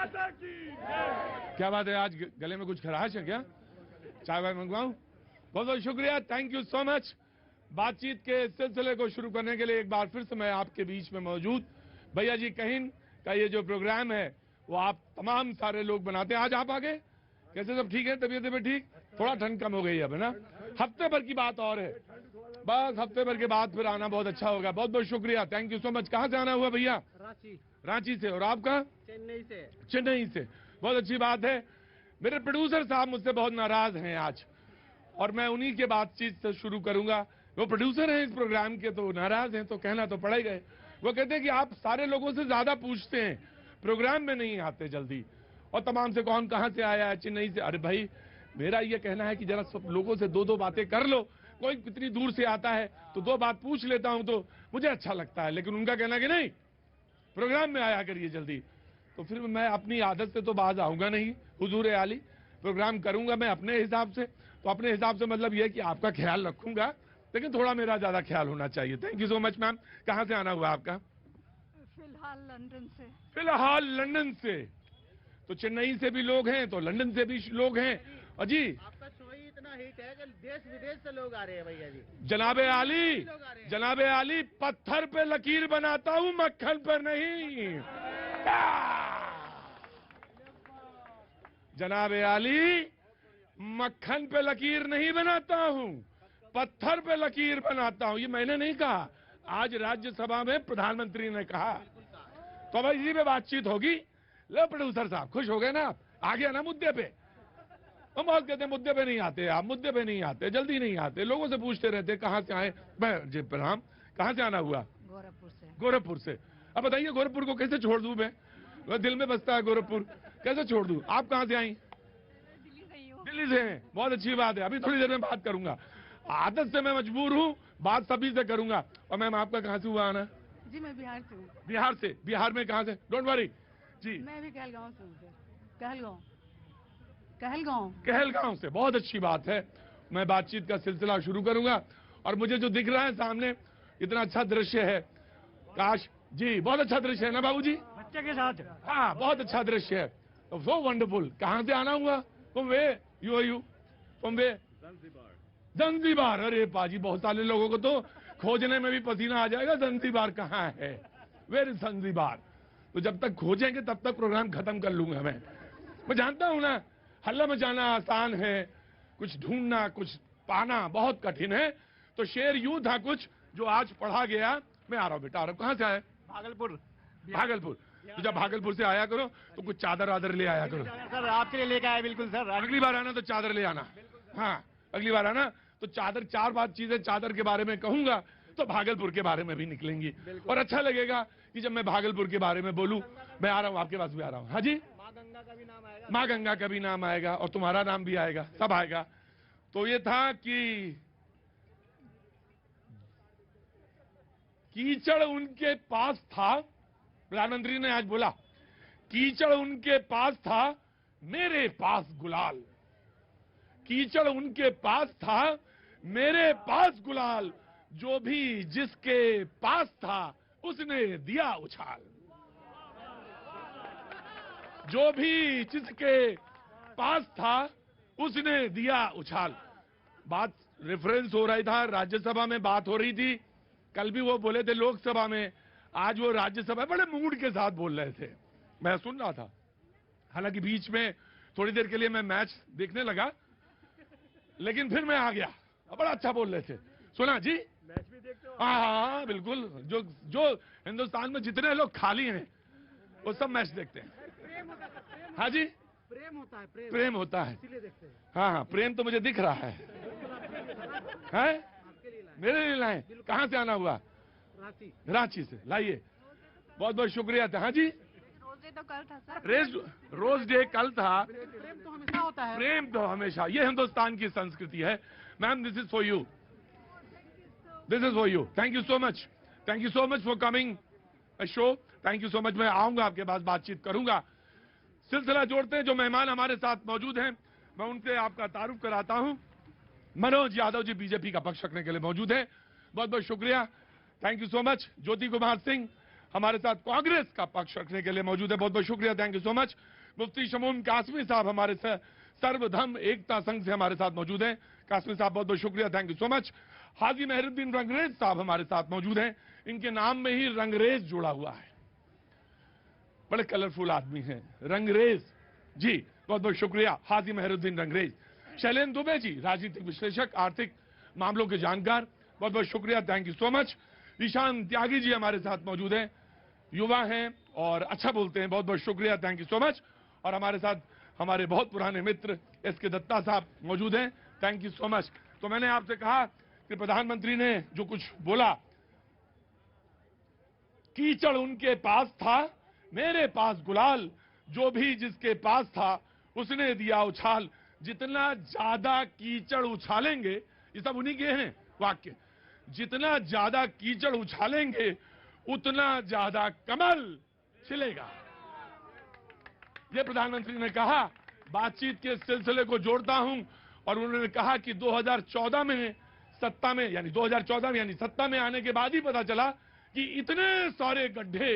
क्या बात है, आज गले में कुछ खराश है क्या? चाय वाय मंगवाऊं? बहुत बहुत शुक्रिया, थैंक यू सो मच। बातचीत के सिलसिले को शुरू करने के लिए एक बार फिर से मैं आपके बीच में मौजूद। भैया जी कहिन का ये जो प्रोग्राम है वो आप तमाम सारे लोग बनाते हैं। आज आप आ गए, कैसे सब ठीक है? तबीयत में ठीक? थोड़ा ठंड कम हो गई है अब, है ना? हफ्ते भर की बात और है, बस हफ्ते भर के बाद फिर आना बहुत अच्छा होगा। बहुत बहुत शुक्रिया, थैंक यू सो मच। कहाँ से आना हुआ भैया? रांची से। और आपका? चेन्नई से। चेन्नई से, बहुत अच्छी बात है। मेरे प्रोड्यूसर साहब मुझसे बहुत नाराज हैं आज, और मैं उन्हीं के बातचीत से शुरू करूंगा। वो प्रोड्यूसर हैं इस प्रोग्राम के, तो नाराज हैं तो कहना तो पड़ ही गए। वो कहते हैं कि आप सारे लोगों से ज्यादा पूछते हैं, प्रोग्राम में नहीं आते जल्दी, और तमाम से कौन कहां से आया है, चेन्नई से। अरे भाई, मेरा ये कहना है कि जरा सब लोगों से दो दो बातें कर लो। कोई कितनी दूर से आता है तो दो बात पूछ लेता हूं तो मुझे अच्छा लगता है, लेकिन उनका कहना कि नहीं, प्रोग्राम में आया करिए जल्दी। तो फिर मैं अपनी आदत से तो बाज आऊंगा नहीं, हुजूर आली। प्रोग्राम करूंगा मैं अपने हिसाब से, तो अपने हिसाब से मतलब यह कि आपका ख्याल रखूंगा, लेकिन थोड़ा मेरा ज्यादा ख्याल होना चाहिए। Thank you so much ma'am. कहां से आना हुआ आपका? फिलहाल लंदन से। फिलहाल लंदन से। तो चेन्नई से भी लोग हैं, तो लंदन से भी लोग हैं। अजी आपका शो ही इतना हिट है कि देश विदेश से लोग आ रहे हैं भैया जी। जनाबे आली, जनाबे आली, पत्थर पे लकीर बनाता हूं, मक्खन पर नहीं। जनाबे आली, मक्खन पे लकीर नहीं बनाता हूं, पत्थर पे लकीर बनाता हूं। ये मैंने नहीं कहा, आज राज्यसभा में प्रधानमंत्री ने कहा। तो अब इसी पे बातचीत होगी। लो प्रोड्यूसर साहब, खुश हो गए ना आप? आ गया ना मुद्दे पे? हम बहुत कहते हैं मुद्दे पे नहीं आते आप, मुद्दे पे नहीं आते, जल्दी नहीं आते, लोगों से पूछते रहते कहां से आए। जी प्रणाम। कहां से आना हुआ? गोरखपुर से। गोरखपुर से। अब बताइए गोरखपुर को कैसे छोड़ दूं मैं? दिल में बसता है गोरखपुर, कैसे छोड़ दूं? आप कहां से आई? दिल्ली से ही हूँ। दिल्ली से हैं, बहुत अच्छी बात है। अभी थोड़ी देर में बात करूंगा, आदत से मैं मजबूर हूं, बात सभी से करूंगा। और मैम आपका कहां से हुआ आना? जी मैं बिहार से हूँ। बिहार से। बिहार में कहां से? डोंट वरी जी। मैं भी कहलगांव से हूँ सर। कहलगांव, कहलगांव। कहलगांव से, बहुत अच्छी बात है। मैं बातचीत का सिलसिला शुरू करूंगा, और मुझे जो दिख रहा है सामने, इतना अच्छा दृश्य है। काश जी, बहुत अच्छा दृश्य है ना बाबूजी? बच्चे के साथ। हाँ, बहुत अच्छा दृश्य है, सो वंडरफुल। कहां से आना हुआ? तुम वे यू तुम वे? जंजीबार। अरे पाजी, बहुत सारे लोगों को तो खोजने में भी पसीना आ जाएगा, जंजीबार कहाँ है, वेर इज जंजीबार। तो जब तक खोजेंगे तब तक प्रोग्राम खत्म कर लूंगा मैं जानता हूं ना, हल्ला मचाना आसान है, कुछ ढूंढना, कुछ पाना बहुत कठिन है। तो शेर यूं था कुछ जो आज पढ़ा गया। मैं आ रहा हूं बेटा, आ रहा हूं। कहां से आए? भागलपुर। भागलपुर। तो जब भागलपुर से आया करो तो कुछ चादर वादर ले आया करो। सर आपके लिए लेके आए, बिल्कुल सर। अगली बार आना तो चादर ले आना। हाँ, अगली बार आना तो चादर, चार बात चीजें चादर के बारे में कहूंगा तो भागलपुर के बारे में भी निकलेंगी, और अच्छा लगेगा कि जब मैं भागलपुर के बारे में बोलूं। मैं आ रहा हूं, आपके पास भी आ रहा हूं। हाँ जी, माँ गंगा का भी नाम आएगा। माँ गंगा का भी नाम आएगा, और तुम्हारा नाम भी आएगा, सब आएगा। तो ये था कि कीचड़ उनके पास था, प्रधानमंत्री ने आज बोला, कीचड़ उनके पास था, मेरे पास गुलाल। कीचड़ उनके पास था, मेरे पास गुलाल। जो भी जिसके पास था उसने दिया उछाल। जो भी जिसके पास था उसने दिया उछाल। बात रेफरेंस हो रहा था, राज्यसभा में बात हो रही थी। कल भी वो बोले थे लोकसभा में, आज वो राज्यसभा में बड़े मूड के साथ बोल रहे थे, मैं सुन रहा था। हालांकि बीच में थोड़ी देर के लिए मैं मैच देखने लगा, लेकिन फिर मैं आ गया। बड़ा अच्छा बोल रहे थे, सुना जी? मैच भी देखते हो? हाँ बिल्कुल। जो जो हिंदुस्तान में जितने लोग खाली हैं वो सब मैच देखते हैं। हाँ जी, प्रेम होता है, प्रेम। प्रेम होता है। इसीलिए देखते हैं। हाँ हाँ, प्रेम तो मुझे दिख रहा है। आपके लिए लाए। मेरे लिए लाए। कहां से आना हुआ? रांची। रांची से। लाइए, बहुत बहुत शुक्रिया था। हाँ जी, रोज डे तो कल था सर। रोज डे कल था। प्रेम तो हमेशा होता है। प्रेम तो हमेशा, ये हिंदुस्तान की संस्कृति है। Ma'am, this is for you, this is for you. Thank you so much, thank you so much for coming a show. Thank you so much. मैं आऊंगा आपके पास, बातचीत करूंगा। सिलसिला जोड़ते हैं। जो मेहमान हमारे साथ मौजूद हैं, मैं उनसे आपका तारुफ कराता हूं। मनोज यादव जी बीजेपी का पक्ष रखने के लिए मौजूद हैं। बहुत बहुत शुक्रिया, thank you so much. Jyoti Kumar Singh हमारे साथ कांग्रेस का पक्ष रखने के लिए मौजूद है। बहुत बहुत शुक्रिया, थैंक यू सो मच। मुफ्ती शमूम कासमी साहब हमारे सर्वधर्म एकता संघ से हमारे साथ मौजूद हैं। कासमी साहब बहुत बहुत शुक्रिया, थैंक यू सो मच। हाजी मेहरुद्दीन रंगरेज साहब हमारे साथ मौजूद हैं। इनके नाम में ही रंगरेज जुड़ा हुआ है, बड़े कलरफुल आदमी हैं, रंगरेज जी। बहुत बहुत शुक्रिया हाजी मेहरुद्दीन रंगरेज। शैलेंद्र दुबे जी, राजनीतिक विश्लेषक, आर्थिक मामलों के जानकार, बहुत बहुत शुक्रिया, thank you so much. Ishan Tyagi ji हमारे साथ मौजूद हैं, युवा हैं और अच्छा बोलते हैं, बहुत बहुत शुक्रिया, थैंक यू सो मच। और हमारे साथ हमारे बहुत पुराने मित्र एस के दत्ता साहब मौजूद हैं, थैंक यू सो मच। तो मैंने आपसे कहा कि प्रधानमंत्री ने जो कुछ बोला, कीचड़ उनके पास था, मेरे पास गुलाल, जो भी जिसके पास था उसने दिया उछाल। जितना ज्यादा कीचड़ उछालेंगे, ये सब उन्हीं के हैं वाक्य, जितना ज्यादा कीचड़ उछालेंगे उतना ज्यादा कमल खिलेगा। ये प्रधानमंत्री ने कहा। बातचीत के सिलसिले को जोड़ता हूं और उन्होंने कहा कि 2014 में सत्ता में, यानी 2014 में यानी सत्ता में आने के बाद ही पता चला कि इतने सारे गड्ढे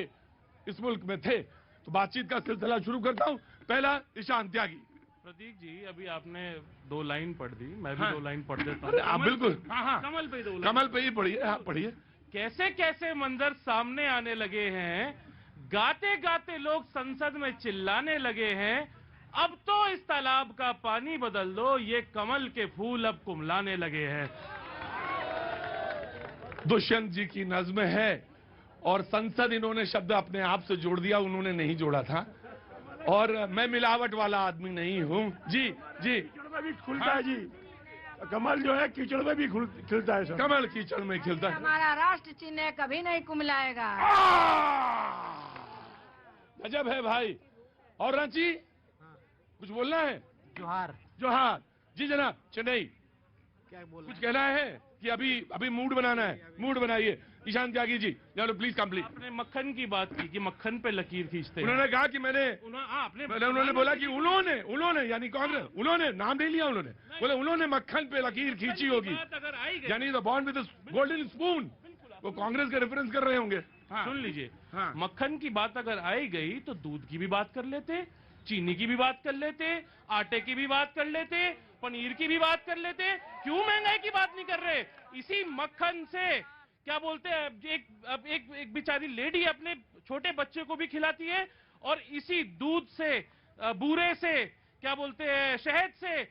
इस मुल्क में थे। तो बातचीत का सिलसिला शुरू करता हूं। पहला ईशान त्यागी। प्रतीक जी, अभी आपने 2 लाइन पढ़ दी, मैं भी हाँ। 2 लाइन पढ़ देता अरे आप हूँ। बिल्कुल, हाँ, कमल पे 2 लाइन। कमल पे ही पढ़िए, हाँ पढ़िए। कैसे कैसे मंजर सामने आने लगे हैं, गाते गाते लोग संसद में चिल्लाने लगे हैं, अब तो इस तालाब का पानी बदल दो, ये कमल के फूल अब कुमलाने लगे हैं। दुष्यंत जी की नज्म है और संसद, इन्होंने शब्द अपने आप से जोड़ दिया, उन्होंने नहीं जोड़ा था। और मैं मिलावट वाला आदमी नहीं हूं जी। जी कीचड़ में भी खुलता है जी, कमल जो है कीचड़ में भी खिलता है सर। कमल कीचड़ में खिलता है। हमारा राष्ट्र चिन्ह कभी नहीं कुमलाएगा। गजब है भाई। और रांची कुछ बोलना है? जोहार। जोहार जी जनाब। चेन्नई क्या बोल कुछ कहना है कि अभी मूड बनाना है? मूड बनाइए। ईशान त्यागी जी, चलो प्लीज कंप्लीट। आपने मक्खन की बात की कि मक्खन पे लकीर खींचते हैं। उन्होंने कहा कि उन्होंने बोला कि उन्होंने यानी कांग्रेस, उन्होंने नाम नहीं लिया, उन्होंने बोले उन्होंने मक्खन पे लकीर खींची होगी, अगर आई गई, यानी the bond with golden spoon. वो कांग्रेस के रेफरेंस कर रहे होंगे। हाँ। सुन लीजिए, हाँ। मक्खन की बात अगर आई गई तो दूध की भी बात कर लेते, चीनी की भी बात कर लेते, आटे की भी बात कर लेते, पनीर की भी बात कर लेते। क्यों महंगाई की बात नहीं कर रहे? इसी मक्खन से क्या बोलते हैं, एक बेचारी लेडी अपने छोटे बच्चे को भी खिलाती है, और इसी दूध से, बूरे से, क्या बोलते हैं, शहद से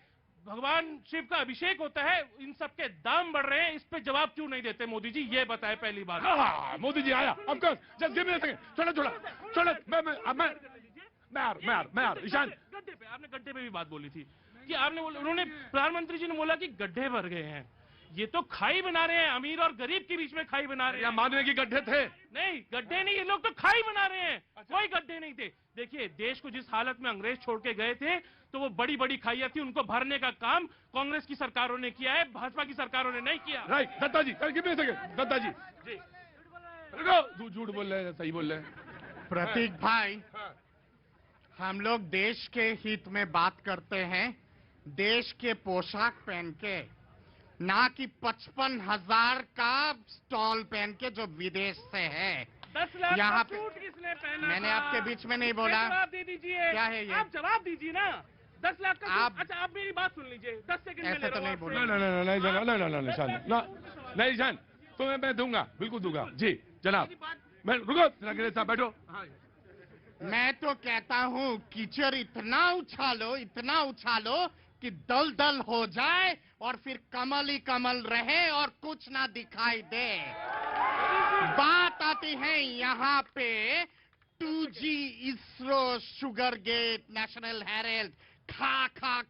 भगवान शिव का अभिषेक होता है। इन सब के दाम बढ़ रहे हैं, इस पे जवाब क्यों नहीं देते मोदी जी? ये बताए पहली बात। हाँ, मोदी जी आया। Of course, just give me a second. छोड़ा मैं ईशान, गड्ढे पे, आपने गड्ढे पे भी बात बोली थी कि उन्होंने, प्रधानमंत्री जी ने बोला कि गड्ढे भर गए हैं। ये तो खाई बना रहे हैं, अमीर और गरीब के बीच में खाई बना रहे हैं। मानवे की गड्ढे थे? नहीं, गड्ढे नहीं, ये लोग तो खाई बना रहे हैं। कोई गड्ढे नहीं थे। देखिए, देश को जिस हालत में अंग्रेज छोड़ के गए थे, तो वो बड़ी बड़ी खाइयां थी, उनको भरने का काम कांग्रेस की सरकारों ने किया है, भाजपा की सरकारों ने नहीं किया। Right. Datta ji, give me a second. Datta ji रुको, झूठ बोल रहे हैं, सही बोल रहे हैं। प्रतीक भाई, हम लोग देश के हित में बात करते हैं, देश के पोशाक पहन के, ना कि 55,000 का स्टॉल पहन के जो विदेश से है। 10 लाख यहाँ का पे सूट किसने पहना मैंने था? आपके बीच में नहीं बोला। जवाब दे दीजिए। क्या है ये? आप जवाब दीजिए ना। 10 लाख का आप- सूट। अच्छा, आप मेरी बात सुन लीजिए, 10 सेकंड में ऐसे ले तो रहा हूं नहीं आपसे। नहीं नहीं ईशान, तुम्हें मैं दूंगा, बिल्कुल दूंगा जी जनाब। मैं रुको, रंगरेज साहब बैठो। मैं तो कहता हूँ कीचड़ इतना उछालो कि दलदल हो जाए और फिर कमल ही कमल रहे और कुछ ना दिखाई दे। बात आती है यहाँ पे 2G, ISRO, sugar gate, National Herald, खा खा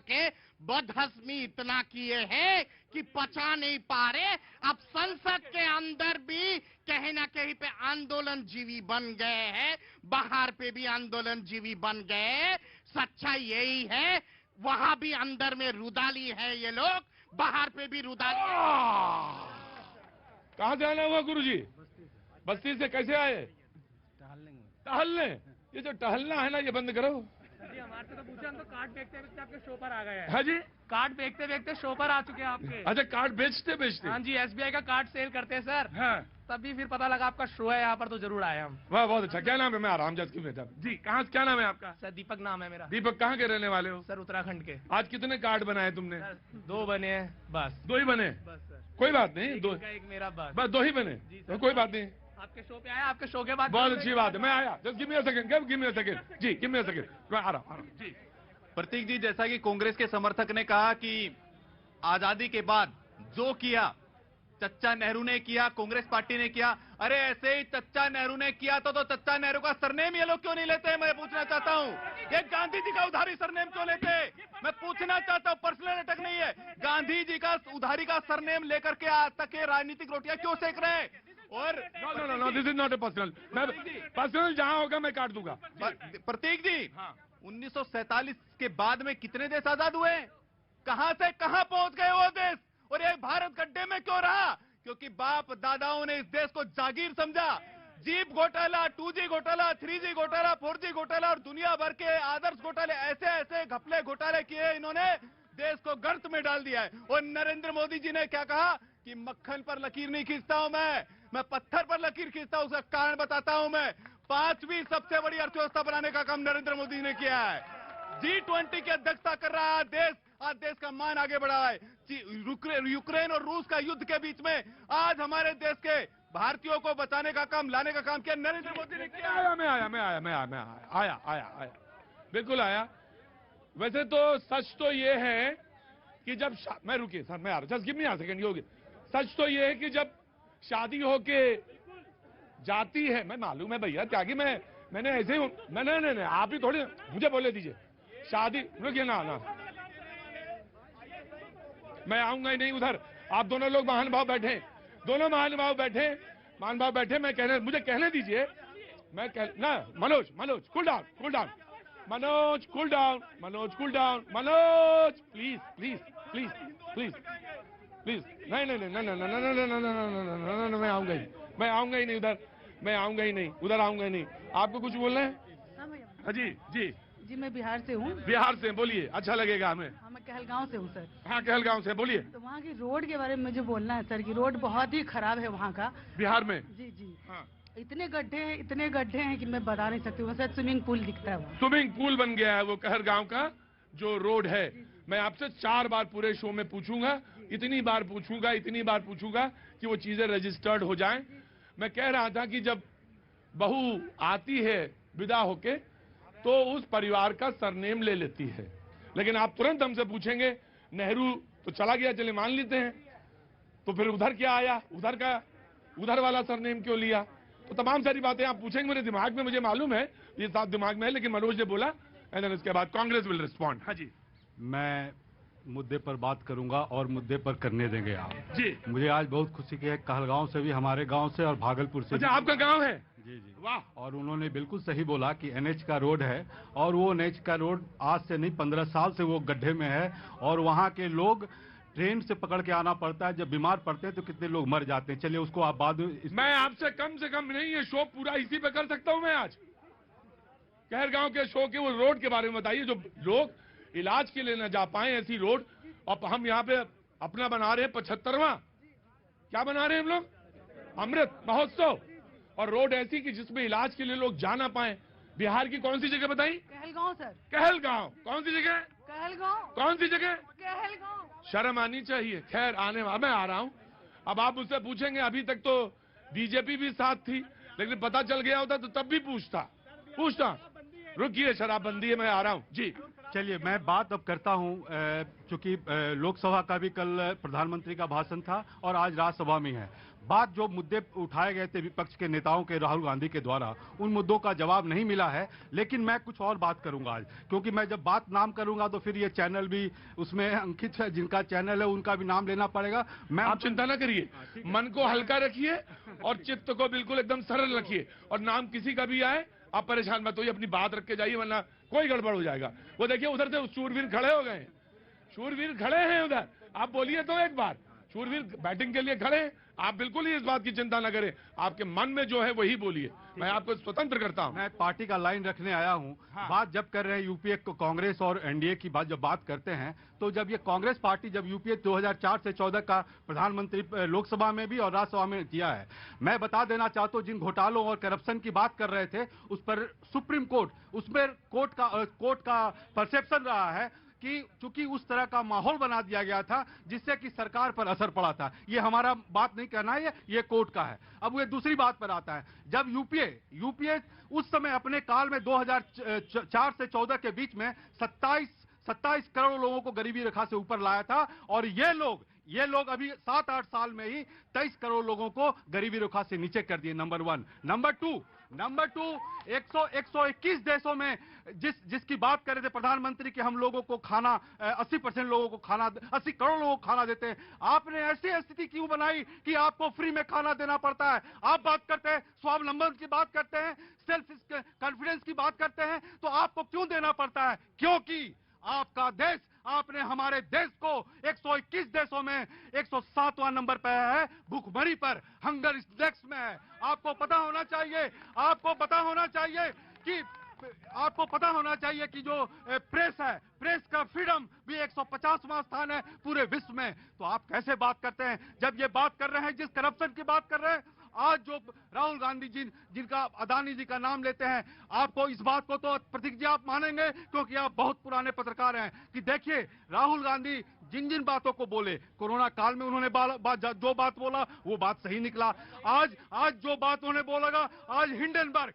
के बदहजमी इतना किए हैं कि पचा नहीं पा रहे। अब संसद के अंदर भी कहीं ना कहीं पे आंदोलन जीवी बन गए हैं, बाहर पे भी आंदोलन जीवी बन गए। सच्चाई यही है, वहां भी अंदर में रुदाली है ये लोग, बाहर पे भी रुदाली। कहाँ से आना हुआ गुरुजी? बस्ती से कैसे आए? टहलने। ये जो टहलना है ना, ये बंद करो। जी, हमारे से तो पूछा, हम तो कार्ड बेचते बेचते आपके शो पर आ गए हैं। हाँ जी, कार्ड बेचते बेचते शो पर आ चुके हैं आपके। अच्छा, कार्ड बेचते हाँ जी, SBI का कार्ड सेल करते हैं सर। हाँ। तो तभी फिर पता लगा आपका शो है यहाँ पर, तो जरूर आए हम। वाह, बहुत अच्छा। क्या नाम है? मैं आराम जज की बेटा जी। कहाँ, क्या नाम है आपका? सर दीपक नाम है मेरा। दीपक, कहाँ के रहने वाले हो? सर उत्तराखंड के। आज कितने कार्ड बनाए तुमने? सर 2 बने हैं बस। 2 ही बने? बस सर। कोई बात नहीं, एक 2 इनका, एक मेरा, बस। बस 2 ही बने तो कोई बात नहीं। आपके शो पे आया, आपके शो के बाद बहुत अच्छी बात है, मैं आया। Just give me a second, give me a second जी, गिव मी अ सेकंड, मैं आ रहा हूँ जी। प्रतीक जी, जैसा कि कांग्रेस के समर्थक ने कहा कि आजादी के बाद जो किया चच्चा नेहरू ने किया, कांग्रेस पार्टी ने किया, अरे ऐसे ही चच्चा नेहरू ने किया तो चच्चा नेहरू का सरनेम ये लोग क्यों नहीं लेते? मैं पूछना चाहता हूं। ये गांधी जी का उधारी सरनेम क्यों लेते? मैं पूछना चाहता हूं, पर्सनल अटैक नहीं है। गांधी जी का उधारी का सरनेम लेकर के आज तक के राजनीतिक रोटियां क्यों सेक रहे हैं? और no, this is not a personal. मैं पर्सनल जहां होगा मैं काट दूंगा। प्रतीक जी, हाँ। 1947 के बाद में कितने देश आजाद हुए? कहां से कहां पहुंच गए वो देश? और ये भारत गड्ढे में क्यों रहा? क्योंकि बाप दादाओं ने इस देश को जागीर समझा। जीप घोटाला, 2G घोटाला, 3G घोटाला, 4G घोटाला और दुनिया भर के आदर्श घोटाले, ऐसे ऐसे घपले घोटाले किए इन्होंने, देश को गर्त में डाल दिया है। और नरेंद्र मोदी जी ने क्या कहा कि मक्खन पर लकीर नहीं खींचता हूं मैं पत्थर पर लकीर खींचता हूं। उसका कारण बताता हूं मैं। 5वीं सबसे बड़ी अर्थव्यवस्था बनाने का काम नरेंद्र मोदी ने किया है। G20 की अध्यक्षता कर रहा है देश, आज देश का मान आगे बढ़ा है। यूक्रेन और रूस का युद्ध के बीच में आज हमारे देश के भारतीयों को बचाने का काम, लाने का काम किया नरेंद्र मोदी ने किया। मैं आया, बिल्कुल आया। वैसे तो सच तो ये है कि जब मैं रुकिए सर, मैं आ रहा, just give me a second. योगी, सच तो ये है कि जब शादी होके जाती है, मैं मालूम है भैया त्यागी, मैंने ऐसे ही, नहीं, आप ही थोड़ी मुझे बोले दीजिए। शादी, रुकिए ना, मैं आऊंगा ही नहीं उधर। आप दोनों लोग महानुभाव बैठे, दोनों महानुभाव बैठे, मुझे कहने दीजिए। ना Manoj cool down, Manoj cool down, Manoj please, नहीं, मैं आऊंगा ही नहीं उधर, उधर आऊंगा ही नहीं। आपको कुछ बोलना है? हाँ भैया। हाँ जी, मैं बिहार से हूँ। बिहार से, बोलिए, अच्छा लगेगा हमें। हाँ, मैं कहलगांव से हूँ सर। हाँ, कहलगांव से, बोलिए। तो वहाँ की रोड के बारे में मुझे बोलना है सर, कि रोड बहुत ही खराब है वहाँ का। बिहार में? जी। हाँ। इतने गड्ढे हैं कि मैं बता नहीं सकती। वहाँ से स्विमिंग पूल दिखता है वहाँ। स्विमिंग पूल बन गया है वो कहलगांव का जो रोड है। मैं आपसे 4 बार पूरे शो में पूछूंगा, इतनी बार पूछूंगा कि वो चीजें रजिस्टर्ड हो जाएं। मैं कह रहा था कि जब बहू आती है विदा होके तो उस परिवार का सरनेम ले लेती है, लेकिन आप तुरंत हमसे पूछेंगे नेहरू तो चला गया, चले मान लेते हैं, तो फिर उधर क्या आया, उधर वाला सरनेम क्यों लिया? तो तमाम सारी बातें आप पूछेंगे मेरे दिमाग में, मुझे मालूम है ये साथ दिमाग में है, लेकिन मनोज ने बोला एंड देन उसके बाद कांग्रेस विल रिस्पॉन्ड। हाँ जी, मैं मुद्दे पर बात करूंगा और मुद्दे पर करने देंगे आप जी। मुझे आज बहुत खुशी की है, कहलगांव से भी, हमारे गांव से और भागलपुर से। अच्छा, आपका गांव है? जी। वाह। और उन्होंने बिल्कुल सही बोला कि NH का रोड है, और वो NH का रोड आज से नहीं 15 साल से वो गड्ढे में है, और वहाँ के लोग ट्रेन से पकड़ के आना पड़ता है। जब बीमार पड़ते हैं तो कितने लोग मर जाते हैं। चलिए उसको आप बाद में मैं आपसे कम से कम नहीं, ये शो पूरा इसी पे कर सकता हूं मैं आज। कहलगांव के शो के वो रोड के बारे में बताइए, जो लोग इलाज के लिए न जा पाए, ऐसी रोड। और हम यहाँ पे अपना बना रहे हैं 75वां, क्या बना रहे हैं हम लोग? अमृत महोत्सव। और रोड ऐसी कि जिसमें इलाज के लिए लोग जा ना पाए। बिहार की कौन सी जगह बताई? कहलगांव सर। कहलगांव। कौन सी जगह? कहलगांव। कौन सी जगह? कहलगांव। शर्म आनी चाहिए। खैर, मैं आ रहा हूं। अब आप मुझसे पूछेंगे, अभी तक तो बीजेपी भी साथ थी, लेकिन पता चल गया होता तो तब भी पूछता। रुकिए, शराबबंदी है, मैं आ रहा हूं जी। चलिए मैं बात अब करता हूं, चूंकि लोकसभा का भी कल प्रधानमंत्री का भाषण था और आज राज्यसभा में है। बात जो मुद्दे उठाए गए थे विपक्ष के नेताओं के, राहुल गांधी के द्वारा, उन मुद्दों का जवाब नहीं मिला है। लेकिन मैं कुछ और बात करूंगा आज, क्योंकि मैं जब बात नाम करूंगा तो फिर ये चैनल भी उसमें अंकित है, जिनका चैनल है उनका भी नाम लेना पड़ेगा। आप चिंता ना करिए, मन को हल्का रखिए और चित्त को बिल्कुल एकदम सरल रखिए, और नाम किसी का भी आए आप परेशान मत होइए, अपनी बात रख के जाइए, वरना कोई गड़बड़ हो जाएगा। वो देखिए उधर से शूरवीर खड़े हो गए, शूरवीर खड़े हैं उधर। आप बोलिए तो एक बार, शूरवीर बैटिंग के लिए खड़े हैं। आप बिल्कुल ही इस बात की चिंता न करें, आपके मन में जो है वही बोलिए, मैं आपको स्वतंत्र करता हूं। मैं पार्टी का लाइन रखने आया हूं। बात जब कर रहे हैं यूपीए को, कांग्रेस और एनडीए की जब बात करते हैं, तो जब ये कांग्रेस पार्टी जब यूपीए 2004 से 14 का प्रधानमंत्री लोकसभा में भी और राज्यसभा में किया है, मैं बता देना चाहता हूं जिन घोटालों और करप्शन की बात कर रहे थे उस पर सुप्रीम कोर्ट, उसमें कोर्ट का परसेप्शन रहा है कि चूंकि उस तरह का माहौल बना दिया गया था जिससे कि सरकार पर असर पड़ा था। ये हमारा बात नहीं कहना है, ये कोर्ट का है। अब ये दूसरी बात पर आता है, जब यूपीए उस समय अपने काल में 2004 से 14 के बीच में 27 करोड़ लोगों को गरीबी रेखा से ऊपर लाया था, और ये लोग अभी 7-8 साल में ही 23 करोड़ लोगों को गरीबी रेखा से नीचे कर दिए। नंबर 1। नंबर टू 121 देशों में जिसकी बात कर रहे थे प्रधानमंत्री कि हम लोगों को खाना 80% लोगों को खाना, 80 करोड़ लोगों को खाना देते हैं, आपने ऐसी स्थिति क्यों बनाई कि आपको फ्री में खाना देना पड़ता है? आप बात करते हैं स्वावलंबन की बात करते हैं, सेल्फ कॉन्फिडेंस की बात करते हैं, तो आपको क्यों देना पड़ता है? क्योंकि आपका देश, आपने हमारे देश को 121 देशों में 107वां नंबर पे है, भूखमरी पर, हंगर इंडेक्स में है। आपको पता होना चाहिए कि जो प्रेस है, प्रेस का फ्रीडम भी 150वां स्थान है पूरे विश्व में। तो आप कैसे बात करते हैं जब ये बात कर रहे हैं, जिस करप्शन की बात कर रहे हैं? आज जो राहुल गांधी जी जिनका अदानी जी का नाम लेते हैं, आपको इस बात को तो प्रतिज्ञा आप मानेंगे क्योंकि आप बहुत पुराने पत्रकार हैं कि देखिए राहुल गांधी जिन बातों को बोले कोरोना काल में, उन्होंने जो बात बोला वो बात सही निकला। आज जो बात उन्होंने बोला, आज हिंडनबर्ग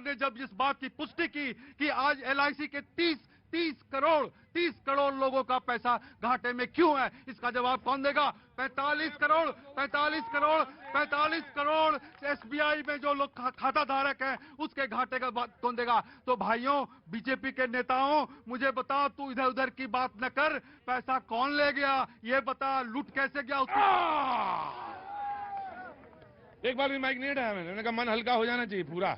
ने जब इस बात की पुष्टि की कि आज LIC के 30 करोड़ लोगों का पैसा घाटे में क्यों है, इसका जवाब कौन देगा? 45 करोड़ SBI में जो लोग खाता धारक हैं उसके घाटे का बात कौन देगा? तो भाइयों, बीजेपी के नेताओं, मुझे बता, तू इधर उधर की बात न कर, पैसा कौन ले गया ये बता, लूट कैसे गया उसको। एक बार भी माइक नहीं हटाया मैंने कहा मन हल्का हो जाना चाहिए पूरा,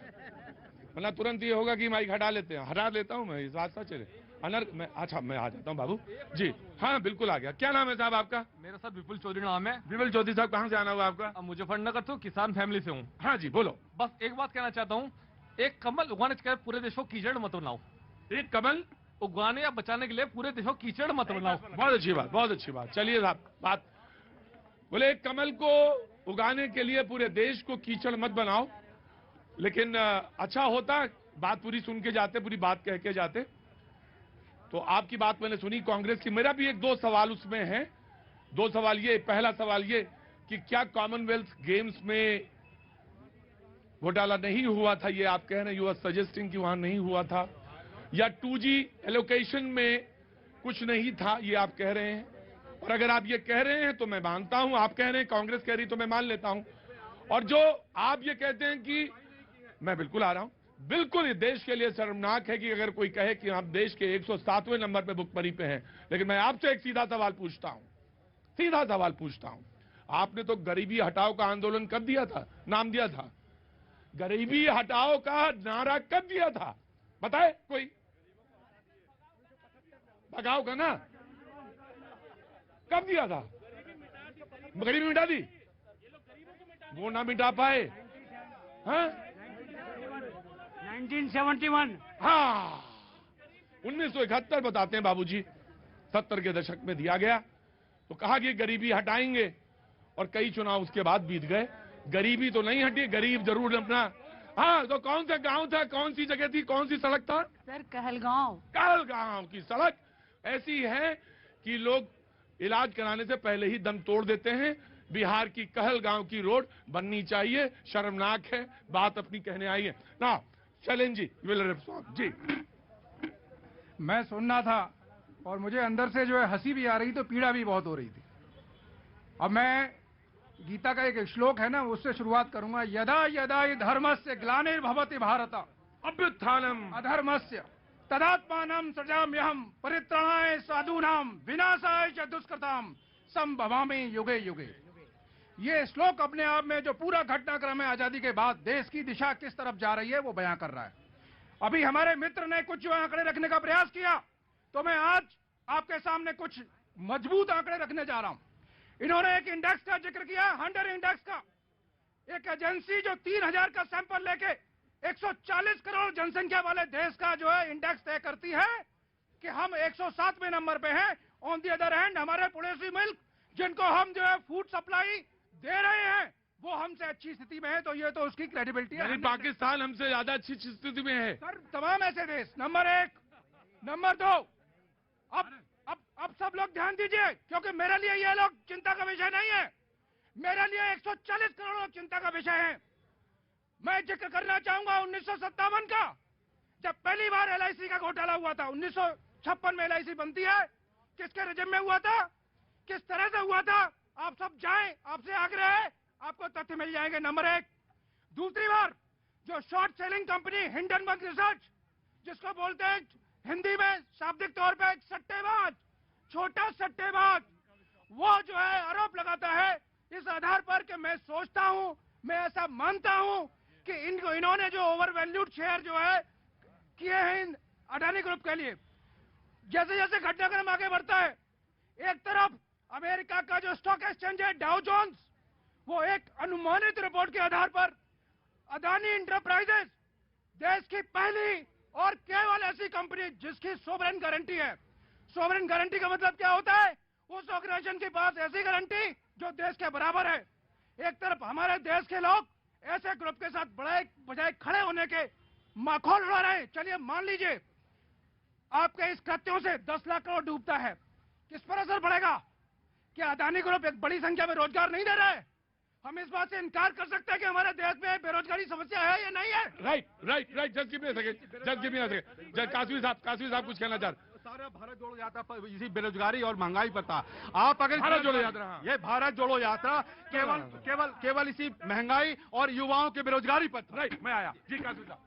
वरना तुरंत ये होगा कि माइक हटा लेता हूं मैं, इस बात सच है। मैं आ जाता हूं बाबू जी। हाँ बिल्कुल आ गया। क्या नाम है साहब आपका? मेरा सर विपुल चौधरी नाम है। विपुल चौधरी साहब, कहाँ से आना हुआ आपका? मुजफ्फरनगर से, किसान फैमिली से हूँ। हाँ जी बोलो। बस एक बात कहना चाहता हूँ, एक कमल उगाने के पूरे देश को कीचड़ मत बनाओ। एक कमल उगाने या बचाने के लिए पूरे देश को कीचड़ मत बनाओ। बहुत अच्छी बात। चलिए साहब, बात बोले, एक कमल को उगाने के लिए पूरे देश को कीचड़ मत बनाओ, लेकिन अच्छा होता बात पूरी सुन के जाते, पूरी बात कह के जाते। तो आपकी बात मैंने सुनी कांग्रेस की। मेरा भी 1-2 सवाल उसमें है। 2 सवाल ये, पहला सवाल ये कि क्या कॉमनवेल्थ गेम्स में घोटाला नहीं हुआ था, ये आप कह रहे हैं, यू आर सजेस्टिंग कि वहां नहीं हुआ था, या 2G एलोकेशन में कुछ नहीं था, ये आप कह रहे हैं? और अगर आप ये कह रहे हैं तो मैं मानता हूं, आप कह रहे हैं कांग्रेस कह रही तो मैं मान लेता हूं। और जो आप ये कहते हैं कि मैं बिल्कुल आ रहा हूं, बिल्कुल ये देश के लिए शर्मनाक है कि अगर कोई कहे कि हम देश के 107वें नंबर पे भुखमरी पे हैं। लेकिन मैं आपसे एक सीधा सवाल पूछता हूं, आपने तो गरीबी हटाओ का आंदोलन कब दिया था, नाम दिया था? गरीबी हटाओ का नारा कब दिया था बताए कोई? भगाओ का ना, कब दिया था? गरीबी मिटा दी, वो ना मिटा पाए। हाँ 1971। हाँ 1971 बताते हैं बाबूजी, 70 के दशक में दिया गया, तो कहा कि गरीबी हटाएंगे, और कई चुनाव उसके बाद बीत गए, गरीबी तो नहीं हटी, गरीब जरूर अपना। हाँ तो कौन सा गांव था, कौन सी जगह थी, कौन सी सड़क था? सर कहलगांव की सड़क ऐसी है कि लोग इलाज कराने से पहले ही दम तोड़ देते हैं। बिहार की कहलगांव की रोड बननी चाहिए, शर्मनाक है, बात अपनी कहने आई है ना। चलें जी, विल रिस्पॉन्ड जी। मैं सुनना था और मुझे अंदर से जो है हंसी भी आ रही, तो पीड़ा भी बहुत हो रही थी। अब मैं गीता का एक श्लोक है ना, उससे शुरुआत करूंगा। यदा यदा हि धर्मस्य ग्लानिर्भवति भारत अभ्युत्थानम् अधर्मस्य तदात्मानं सृजाम्यहम् परित्राणाय साधूनां विनाशाय च दुष्कृताम् संभवामि युगे युगे। ये श्लोक अपने आप में जो पूरा घटनाक्रम है आजादी के बाद देश की दिशा किस तरफ जा रही है वो बयां कर रहा है। अभी हमारे मित्र ने कुछ जो आंकड़े रखने का प्रयास किया, तो मैं आज आपके सामने कुछ मजबूत आंकड़े रखने जा रहा हूं। इन्होंने एक इंडेक्स का जिक्र किया, हंटर इंडेक्स का। एक एजेंसी जो 3000 का सैंपल लेके 140 करोड़ जनसंख्या वाले देश का जो है इंडेक्स तय करती है कि हम 107वें नंबर पे हैं। ऑन दी अदर हैंड हमारे पड़ोसी मुल्क जिनको हम जो है फूड सप्लाई दे रहे हैं वो हमसे अच्छी स्थिति में है, तो ये तो उसकी क्रेडिबिलिटी है। यानी पाकिस्तान हमसे ज्यादा अच्छी स्थिति में है। सर तमाम ऐसे देश। नंबर 1। नंबर 2, अब सब लोग ध्यान दीजिए, क्योंकि मेरे लिए ये लोग चिंता का विषय नहीं है, मेरे लिए 140 करोड़ लोग चिंता का विषय है। मैं जिक्र करना चाहूंगा 1957 का, जब पहली बार LIC का घोटाला हुआ था। 1956 में LIC बनती है, किसके रिजिम में हुआ था, किस तरह से हुआ था, आप सब जाएं, आपसे आग्रह है, आपको तथ्य मिल जाएंगे। नंबर 1। दूसरी बार जो short selling company Hindenburg research, जिसको बोलते हैं हिंदी में शाब्दिक तौर पे एक सट्टेबाज, छोटा सट्टेबाज, वो जो है आरोप लगाता है इस आधार पर कि मैं सोचता हूं, मैं ऐसा मानता हूं कि इन्होंने जो ओवरवैल्यूड शेयर जो है किए हैं अडानी ग्रुप के लिए। जैसे जैसे घटनाक्रम आगे बढ़ता है, एक तरफ अमेरिका का जो स्टॉक एक्सचेंज है डाउ जोन्स, वो एक अनुमानित रिपोर्ट के आधार पर अदानी इंटरप्राइजेस देश की पहली और केवल ऐसी कंपनी जिसकी सोवरेन गारंटी है। सोवरेन गारंटी का मतलब क्या होता है, उस ऑर्गेनाइजेशन के पास ऐसी गारंटी जो देश के बराबर है। एक तरफ हमारे देश के लोग ऐसे ग्रुप के साथ बजाय खड़े होने के माखौल उड़ा रहे हैं। चलिए मान लीजिए आपके इस कृत्यों से 10 लाख करोड़ डूबता है, किस पर असर पड़ेगा? क्या अदानी ग्रुप एक बड़ी संख्या में रोजगार नहीं दे रहा है? हम इस बात से इनकार कर सकते हैं कि हमारे देश में बेरोजगारी समस्या है या नहीं है? राइट जज गिव मी अ सेकंड, जज गिव मी अ सेकंड। जज कासवी साहब कुछ कहना चाह रहे। सारा भारत जोड़ो यात्रा पर इसी बेरोजगारी और महंगाई पर था। आप अगर भारत जोड़ो यात्रा, ये भारत जोड़ो यात्रा केवल इसी महंगाई और युवाओं के बेरोजगारी पर था। राइट, मैं आया जी। कासवी साहब,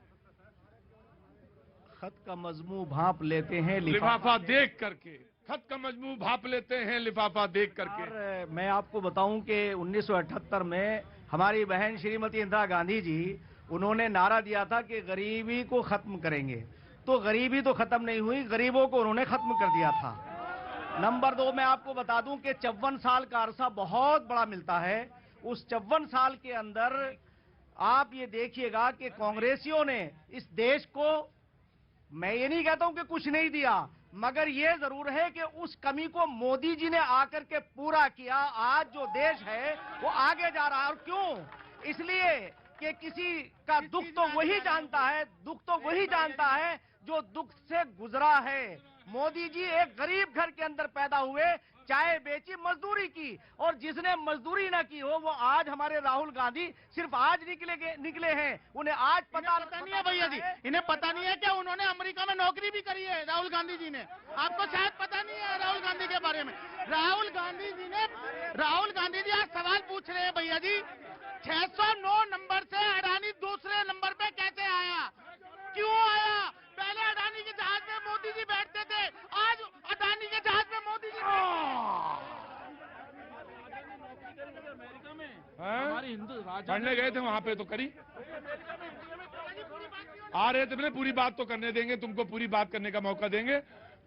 खत का मजमू भाप लेते हैं लिफाफा देख करके, खत का मजमू भाप लेते हैं लिफाफा देख करके। और मैं आपको बताऊं कि 1978 में हमारी बहन श्रीमती इंदिरा गांधी जी, उन्होंने नारा दिया था कि गरीबी को खत्म करेंगे। तो गरीबी तो खत्म नहीं हुई, गरीबों को उन्होंने खत्म कर दिया था। नंबर 2, मैं आपको बता दूं कि 54 साल का अरसा बहुत बड़ा मिलता है। उस 54 साल के अंदर आप ये देखिएगा कि कांग्रेसियों ने इस देश को, मैं ये नहीं कहता हूं कि कुछ नहीं दिया, मगर ये जरूर है कि उस कमी को मोदी जी ने आकर के पूरा किया। आज जो देश है वो आगे जा रहा है। और क्यों? इसलिए कि किसी का दुख तो वही जानता है, दुख तो वही जानता है जो दुख से गुजरा है। मोदी जी एक गरीब घर के अंदर पैदा हुए, चाय बेची, मजदूरी की, और जिसने मजदूरी ना की हो वो आज हमारे राहुल गांधी सिर्फ आज निकले हैं। उन्हें आज पता नहीं है भैया जी, इन्हें पता नहीं है क्या उन्होंने अमेरिका में नौकरी भी करी है राहुल गांधी जी ने? आपको शायद पता नहीं है राहुल गांधी के बारे में। राहुल गांधी जी आज सवाल पूछ रहे हैं भैया जी, 609 नंबर से अडानी दूसरे नंबर पे कैसे आया, क्यों आया? पहले अडानी के जहाज में मोदी जी बैठते थे, आज अडानी के जहाज में मोदी जी अमेरिका में हाँ? हमारे हिंदू पढ़ने गए थे वहां पे तो करी, आ रहे थे। पूरी बात तो करने देंगे, तुमको पूरी बात करने का मौका देंगे।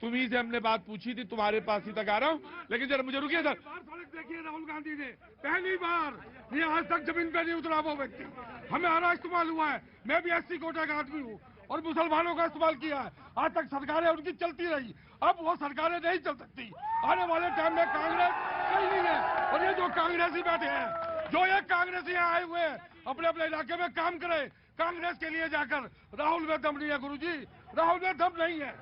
तुम्ही से हमने बात पूछी थी, तुम्हारे पास ही तक आ रहा हूँ, लेकिन जरा मुझे रुकिए सर। सड़क देखिए राहुल गांधी ने पहली बार, ये आज तक जमीन पे नहीं उतरा वो व्यक्ति। हमें आना इस्तेमाल हुआ है, मैं भी SC कोटे का आदमी हूँ और मुसलमानों का इस्तेमाल किया है। आज तक सरकारें उनकी चलती रही, अब वो सरकारें नहीं चल सकती। आने वाले टाइम में कांग्रेस सही नहीं है। और ये जो कांग्रेसी बैठे हैं, जो ये कांग्रेसी आए हुए हैं, अपने अपने इलाके में काम करें। कांग्रेस के लिए जाकर राहुल में दम नहीं है गुरुजी, राहुल में दम नहीं है।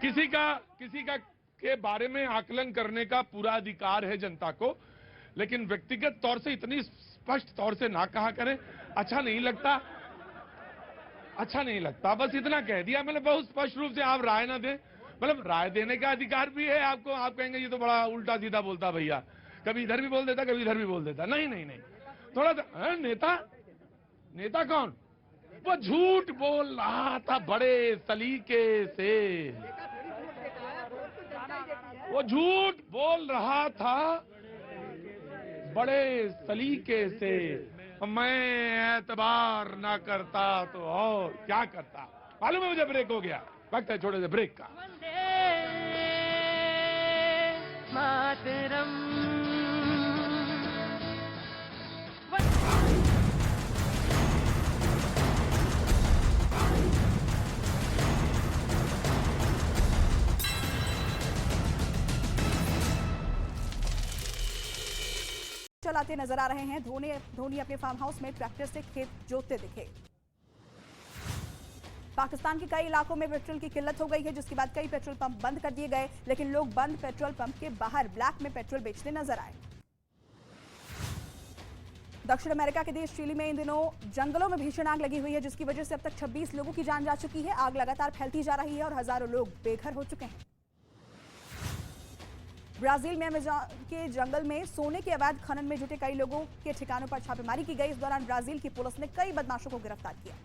किसी का के बारे में आकलन करने का पूरा अधिकार है जनता को, लेकिन व्यक्तिगत तौर से इतनी स्पष्ट तौर से ना कहा करें, अच्छा नहीं लगता, अच्छा नहीं लगता। बस इतना कह दिया मैंने, बहुत स्पष्ट रूप से आप राय ना दें। मतलब राय देने का अधिकार भी है आपको। आप कहेंगे ये तो बड़ा उल्टा सीधा बोलता भैया, कभी इधर भी बोल देता, कभी इधर भी बोल देता। नहीं, थोड़ा नेता कौन? वो झूठ बोल रहा था बड़े सलीके से, वो झूठ बोल रहा था बड़े सलीके से। मैं एतबार ना करता तो और क्या करता। मालूम है मुझे ब्रेक हो गया, वक्त है छोटे से ब्रेक का। मातरम। चलाते नजर आ रहे हैं। धोनी अपने फार्म हाउस में ट्रैक्टर से खेत जोतते दिखे। पाकिस्तान के कई इलाकों में पेट्रोल की किल्लत हो गई है, जिसके बाद कई पेट्रोल पंप बंद कर दिए गए, लेकिन लोग बंद पेट्रोल पंप के बाहर ब्लैक में पेट्रोल बेचते नजर आए। दक्षिण अमेरिका के देश चिली में इन दिनों जंगलों में भीषण आग लगी हुई है, जिसकी वजह से अब तक 26 लोगों की जान जा चुकी है। आग लगातार फैलती जा रही है और हजारों लोग बेघर हो चुके हैं। ब्राजील में अमेज़न के जंगल में सोने के अवैध खनन में जुटे कई लोगों के ठिकानों पर छापेमारी की गई। इस दौरान ब्राजील की पुलिस ने कई बदमाशों को गिरफ्तार किया।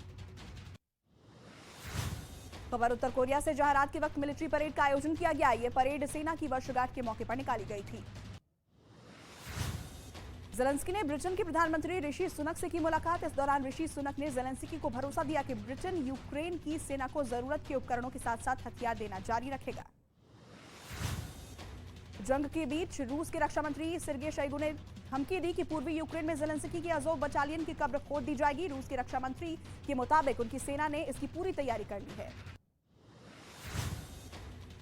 खबर उत्तर कोरिया से, जहां रात के वक्त मिलिट्री परेड का आयोजन किया गया। यह परेड सेना की वर्षगांठ के मौके पर निकाली गई थी। ज़ेलेंस्की ने ब्रिटेन के प्रधानमंत्री ऋषि सुनक से की मुलाकात। इस दौरान ऋषि सुनक ने ज़ेलेंस्की को भरोसा दिया कि ब्रिटेन यूक्रेन की सेना को जरूरत के उपकरणों के साथ साथ हथियार देना जारी रखेगा। जंग के बीच रूस के रक्षा मंत्री सर्गेई शोइगु ने धमकी दी कि पूर्वी यूक्रेन में ज़ेलेंस्की की अज़ोव बटालियन की कब्र खोद दी जाएगी। रूस के रक्षा मंत्री के मुताबिक उनकी सेना ने इसकी पूरी तैयारी कर ली है।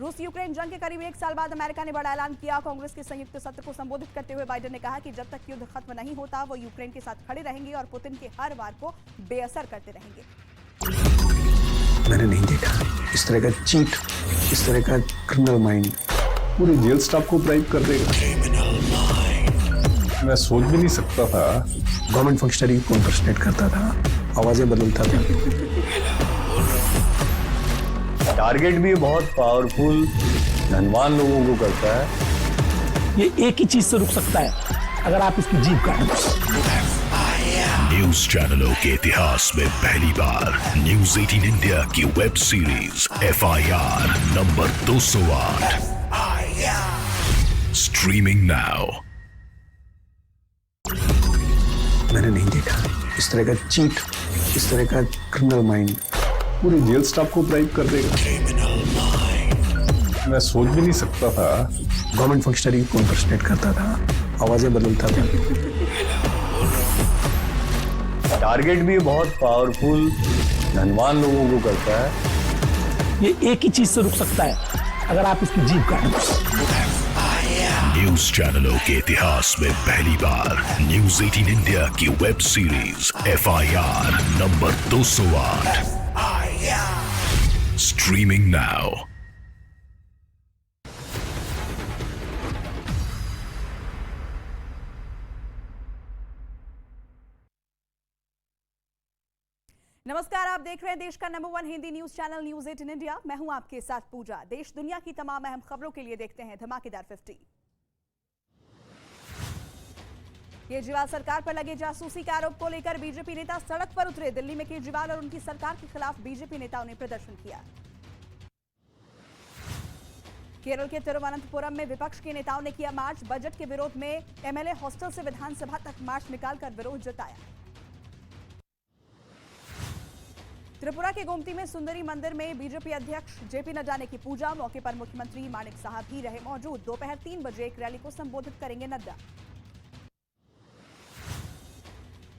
रूस यूक्रेन जंग के करीब 1 साल बाद अमेरिका ने बड़ा ऐलान किया। कांग्रेस के संयुक्त सत्र को संबोधित करते हुए बाइडेन ने कहा कि जब तक युद्ध खत्म नहीं होता वो यूक्रेन के साथ खड़े रहेंगे और पुतिन के हर वार को बेअसर करते रहेंगे। मैंने नहीं देखा इस तरह का चीट, इस तरह का क्रिमिनल माइंड पूरे जेल स्टाफ को ब्राइब कर देगा। मैं सोच भी नहीं सकता था। गवर्नमेंट फंक्शनरी को इम्पर्सनेट करता था, आवाजें बदलता था। टारगेट भी बहुत पावरफुल धनवान लोगों को करता है। ये एक ही चीज से रुक सकता है, अगर आप इसकी जीभ काट दो। न्यूज चैनलों के इतिहास में पहली बार न्यूज 18 इंडिया की web series FIR number 208 streaming now. मैंने नहीं देखा इस तरह का चीट, इस तरह का क्रिमिनल माइंड पूरे जेल स्टाफ को ब्राइब कर देगा। मैं सोच भी नहीं सकता था। गवर्नमेंट फंक्शनरी को इम्पर्सनेट करता था, आवाजें बदलता था। टारगेट भी बहुत पावरफुल धनवान लोगों को करता है। ये एक ही चीज से रुक सकता है, अगर आप इसकी जीभ काट दो। न्यूज चैनलों के इतिहास में पहली बार न्यूज 18 इंडिया की web series FIR number 208 streaming now. नमस्कार, आप देख रहे हैं देश का number 1 Hindi news channel news 18 India. मैं हूं आपके साथ पूजा। देश दुनिया की तमाम अहम खबरों के लिए देखते हैं धमाकेदार 50। केजरीवाल सरकार पर लगे जासूसी के आरोप को लेकर बीजेपी नेता सड़क पर उतरे। दिल्ली में केजरीवाल और उनकी सरकार के खिलाफ बीजेपी नेताओं ने प्रदर्शन किया। केरल के तिरुवनंतपुरम में विपक्ष के नेताओं ने किया मार्च। बजट के विरोध में MLA हॉस्टल से विधानसभा तक मार्च निकालकर विरोध जताया। त्रिपुरा के गोमती में सुंदरी मंदिर में बीजेपी अध्यक्ष JP नड्डा ने की पूजा। मौके पर मुख्यमंत्री मानिक साहब भी रहे मौजूद। दोपहर 3 बजे एक रैली को संबोधित करेंगे नड्डा।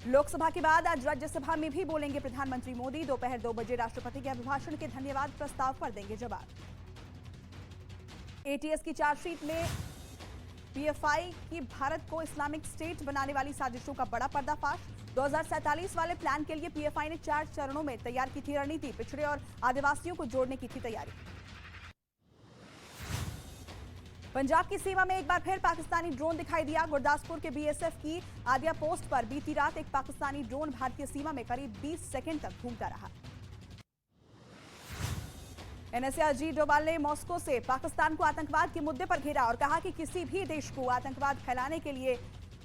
लोकसभा के बाद आज राज्यसभा में भी बोलेंगे प्रधानमंत्री मोदी। दोपहर 2 बजे राष्ट्रपति के अभिभाषण के धन्यवाद प्रस्ताव पर देंगे जवाब। ATS की चार्जशीट में PFI की भारत को इस्लामिक स्टेट बनाने वाली साजिशों का बड़ा पर्दाफाश। 2047 वाले प्लान के लिए PFI ने 4 चरणों में तैयार की थी रणनीति। पिछड़े और आदिवासियों को जोड़ने की थी तैयारी। पंजाब की सीमा में एक बार फिर पाकिस्तानी ड्रोन दिखाई दिया। गुरदासपुर के BSF की आदिया पोस्ट पर बीती रात एक पाकिस्तानी ड्रोन भारतीय सीमा में करीब 20 सेकंड तक घूमता रहा। NSA अजीत डोभाल ने मॉस्को से पाकिस्तान को आतंकवाद के मुद्दे पर घेरा और कहा कि किसी भी देश को आतंकवाद फैलाने के लिए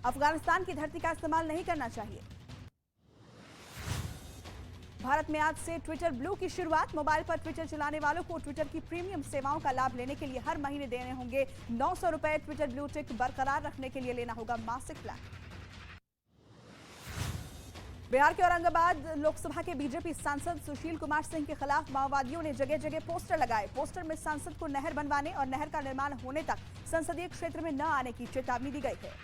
अफगानिस्तान की धरती का इस्तेमाल नहीं करना चाहिए। भारत में आज से ट्विटर ब्लू की शुरुआत। मोबाइल पर ट्विटर चलाने वालों को ट्विटर की प्रीमियम सेवाओं का लाभ लेने के लिए हर महीने देने होंगे 900 रुपए। ट्विटर ब्लू टिक बरकरार रखने के लिए लेना होगा मासिक प्लान। बिहार के औरंगाबाद लोकसभा के बीजेपी सांसद सुशील कुमार सिंह के खिलाफ माओवादियों ने जगह जगह पोस्टर लगाए। पोस्टर में सांसद को नहर बनवाने और नहर का निर्माण होने तक संसदीय क्षेत्र में न आने की चेतावनी दी गई है।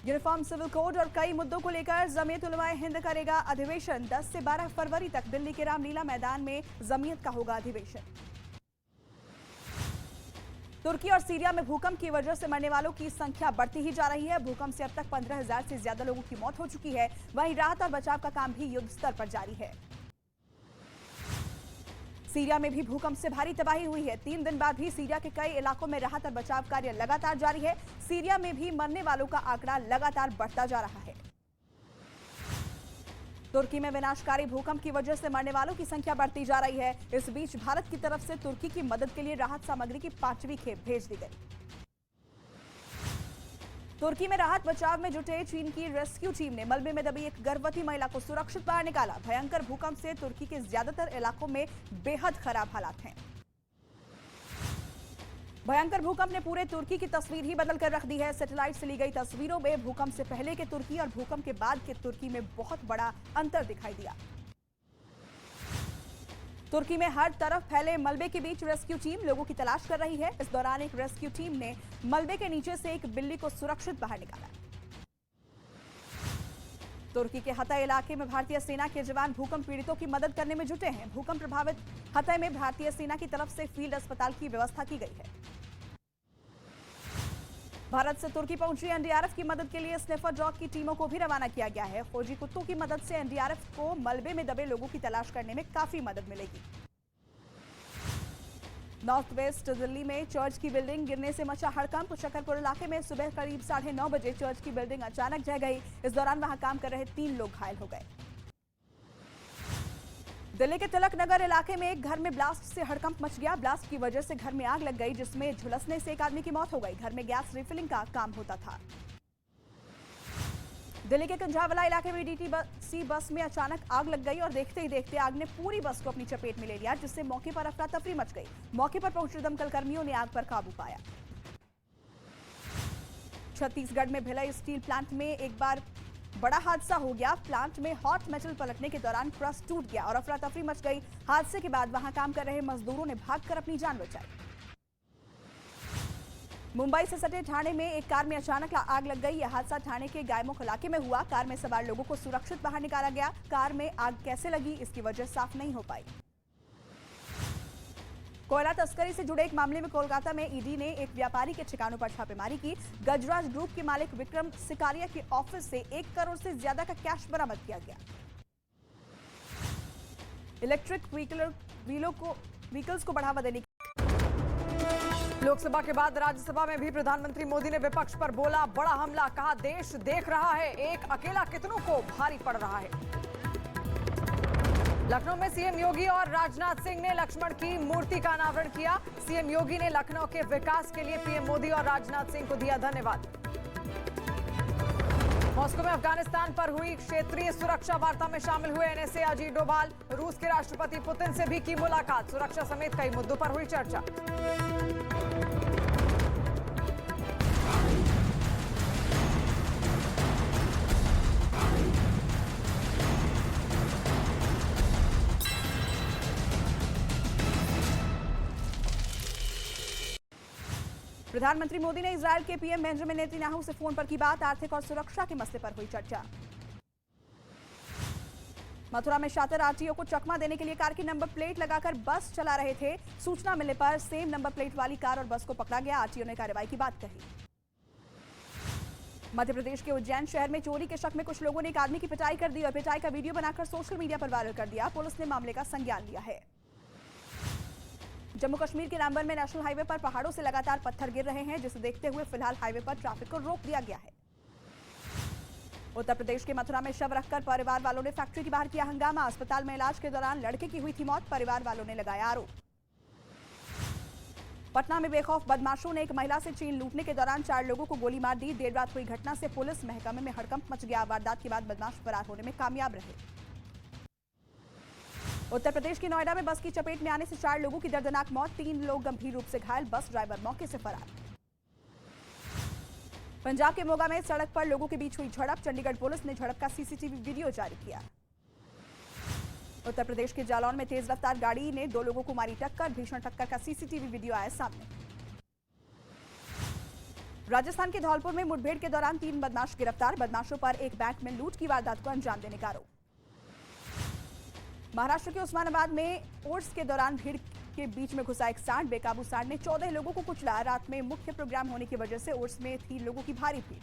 यूनिफॉर्म सिविल कोड और कई मुद्दों को लेकर जमीयत उलमाए हिंद करेगा अधिवेशन। 10 से 12 फरवरी तक दिल्ली के रामलीला मैदान में जमीयत का होगा अधिवेशन। तुर्की और सीरिया में भूकंप की वजह से मरने वालों की संख्या बढ़ती ही जा रही है। भूकंप से अब तक 15,000 से ज्यादा लोगों की मौत हो चुकी है। वहीं राहत और बचाव का काम भी युद्ध स्तर पर जारी है। सीरिया में भी भूकंप से भारी तबाही हुई है। 3 दिन बाद भी सीरिया के कई इलाकों में राहत और बचाव कार्य लगातार जारी है। सीरिया में भी मरने वालों का आंकड़ा लगातार बढ़ता जा रहा है। तुर्की में विनाशकारी भूकंप की वजह से मरने वालों की संख्या बढ़ती जा रही है। इस बीच भारत की तरफ से तुर्की की मदद के लिए राहत सामग्री की 5वीं खेप भेज दी गई। तुर्की में राहत बचाव में जुटे चीन की रेस्क्यू टीम ने मलबे में दबी एक गर्भवती महिला को सुरक्षित बाहर निकाला। भयंकर भूकंप से तुर्की के ज्यादातर इलाकों में बेहद खराब हालात हैं। भयंकर भूकंप ने पूरे तुर्की की तस्वीर ही बदल कर रख दी है। सैटेलाइट से ली गई तस्वीरों में भूकंप से पहले के तुर्की और भूकंप के बाद के तुर्की में बहुत बड़ा अंतर दिखाई दिया। तुर्की में हर तरफ फैले मलबे के बीच रेस्क्यू टीम लोगों की तलाश कर रही है। इस दौरान एक रेस्क्यू टीम ने मलबे के नीचे से एक बिल्ली को सुरक्षित बाहर निकाला। तुर्की के हतई इलाके में भारतीय सेना के जवान भूकंप पीड़ितों की मदद करने में जुटे हैं। भूकंप प्रभावित हतई में भारतीय सेना की तरफ से फील्ड अस्पताल की व्यवस्था की गई है। भारत से तुर्की पहुंची एनडीआरएफ की मदद के लिए स्निफर डॉग की टीमों को भी रवाना किया गया है। खोजी कुत्तों की मदद से एनडीआरएफ को मलबे में दबे लोगों की तलाश करने में काफी मदद मिलेगी। नॉर्थ वेस्ट दिल्ली में चर्च की बिल्डिंग गिरने से मचा हड़कंप। शकरपुर इलाके में सुबह करीब 9:30 बजे चर्च की बिल्डिंग अचानक ढह गई। इस दौरान वहां काम कर रहे 3 लोग घायल हो गए। दिल्ली के तिलक नगर इलाके में एक घर में ब्लास्ट से हड़कंप मच गया। ब्लास्ट की वजह से घर में आग लग गई, जिसमें झुलसने से एक आदमी की मौत हो गई। घर में गैस रिफिलिंग का काम होता था। दिल्ली के कंझावला इलाके में डीटीसी बस में अचानक आग लग गई और देखते ही देखते आग ने पूरी बस को अपनी चपेट में ले लिया, जिससे मौके पर अफरा तफरी मच गई। मौके पर पहुंचे दमकल कर्मियों ने आग पर काबू पाया। छत्तीसगढ़ में भिलाई स्टील प्लांट में एक बार बड़ा हादसा हो गया। प्लांट में हॉट मेटल पलटने के दौरान ट्रस टूट गया और अफरा तफरी मच गई। हादसे के बाद वहां काम कर रहे मजदूरों ने भागकर अपनी जान बचाई। मुंबई से सटे ठाणे में एक कार में अचानक आग लग गई। यह हादसा ठाणे के गायमुख इलाके में हुआ। कार में सवार लोगों को सुरक्षित बाहर निकाला गया। कार में आग कैसे लगी, इसकी वजह साफ नहीं हो पाई। कोयला तस्करी से जुड़े एक मामले में कोलकाता में ईडी ने एक व्यापारी के ठिकानों पर छापेमारी की। गजराज ग्रुप के मालिक विक्रम सिकारिया के ऑफिस से 1 करोड़ से ज्यादा का कैश बरामद किया गया। इलेक्ट्रिक व्हीकल्स को बढ़ावा देने लोकसभा के बाद राज्यसभा में भी प्रधानमंत्री मोदी ने विपक्ष पर बोला बड़ा हमला। कहा देश देख रहा है, एक अकेला कितनों को भारी पड़ रहा है। लखनऊ में सीएम योगी और राजनाथ सिंह ने लक्ष्मण की मूर्ति का अनावरण किया। सीएम योगी ने लखनऊ के विकास के लिए पीएम मोदी और राजनाथ सिंह को दिया धन्यवाद। मॉस्को में अफगानिस्तान पर हुई क्षेत्रीय सुरक्षा वार्ता में शामिल हुए एनएसए अजीत डोभाल। रूस के राष्ट्रपति पुतिन से भी की मुलाकात। सुरक्षा समेत कई मुद्दों पर हुई चर्चा। प्रधानमंत्री मोदी ने इजरायल के पीएम बेंजामिन नेतन्याहू से फोन पर की बात। आर्थिक और सुरक्षा के मसले पर हुई चर्चा। मथुरा में शातिर आरटीओ को चकमा देने के लिए कार की नंबर प्लेट लगाकर बस चला रहे थे। सूचना मिलने पर सेम नंबर प्लेट वाली कार और बस को पकड़ा गया। आरटीओ ने कार्रवाई की बात कही। मध्य प्रदेश के उज्जैन शहर में चोरी के शक में कुछ लोगों ने एक आदमी की पिटाई कर दी और पिटाई का वीडियो बनाकर सोशल मीडिया पर वायरल कर दिया। पुलिस ने मामले का संज्ञान लिया है। जम्मू कश्मीर के रामबन में नेशनल हाईवे पर पहाड़ों से लगातार पत्थर गिर रहे हैं, जिसे देखते हुए फिलहाल हाईवे पर ट्रैफिक को रोक दिया गया है। उत्तर प्रदेश के मथुरा में शव रखकर परिवार वालों ने फैक्ट्री के बाहर किया हंगामा। अस्पताल में इलाज के दौरान लड़के की हुई थी मौत। परिवार वालों ने लगाया आरोप। पटना में बेखौफ बदमाशों ने एक महिला से चेन लूटने के दौरान 4 लोगों को गोली मार दी। देर रात हुई घटना से पुलिस महकमे में हड़कंप मच गया। वारदात के बाद बदमाश फरार होने में कामयाब रहे। उत्तर प्रदेश के नोएडा में बस की चपेट में आने से 4 लोगों की दर्दनाक मौत। 3 लोग गंभीर रूप से घायल। बस ड्राइवर मौके से फरार। पंजाब के मोगा में सड़क पर लोगों के बीच हुई झड़प। चंडीगढ़ पुलिस ने झड़प का सीसीटीवी वीडियो जारी किया। उत्तर प्रदेश के जालौन में तेज रफ्तार गाड़ी ने 2 लोगों को मारी टक्कर। भीषण टक्कर का सीसीटीवी वीडियो आया सामने। राजस्थान के धौलपुर में मुठभेड़ के दौरान 3 बदमाश गिरफ्तार। बदमाशों पर एक बैंक में लूट की वारदात को अंजाम देने का आरोप। महाराष्ट्र के उस्मानाबाद में ओट्स के दौरान भीड़ के बीच में घुसा एक सांड। बेकाबू सांड ने 14 लोगों को कुचला। रात में मुख्य प्रोग्राम होने की वजह से ओट्स में थी लोगों की भारी भीड़।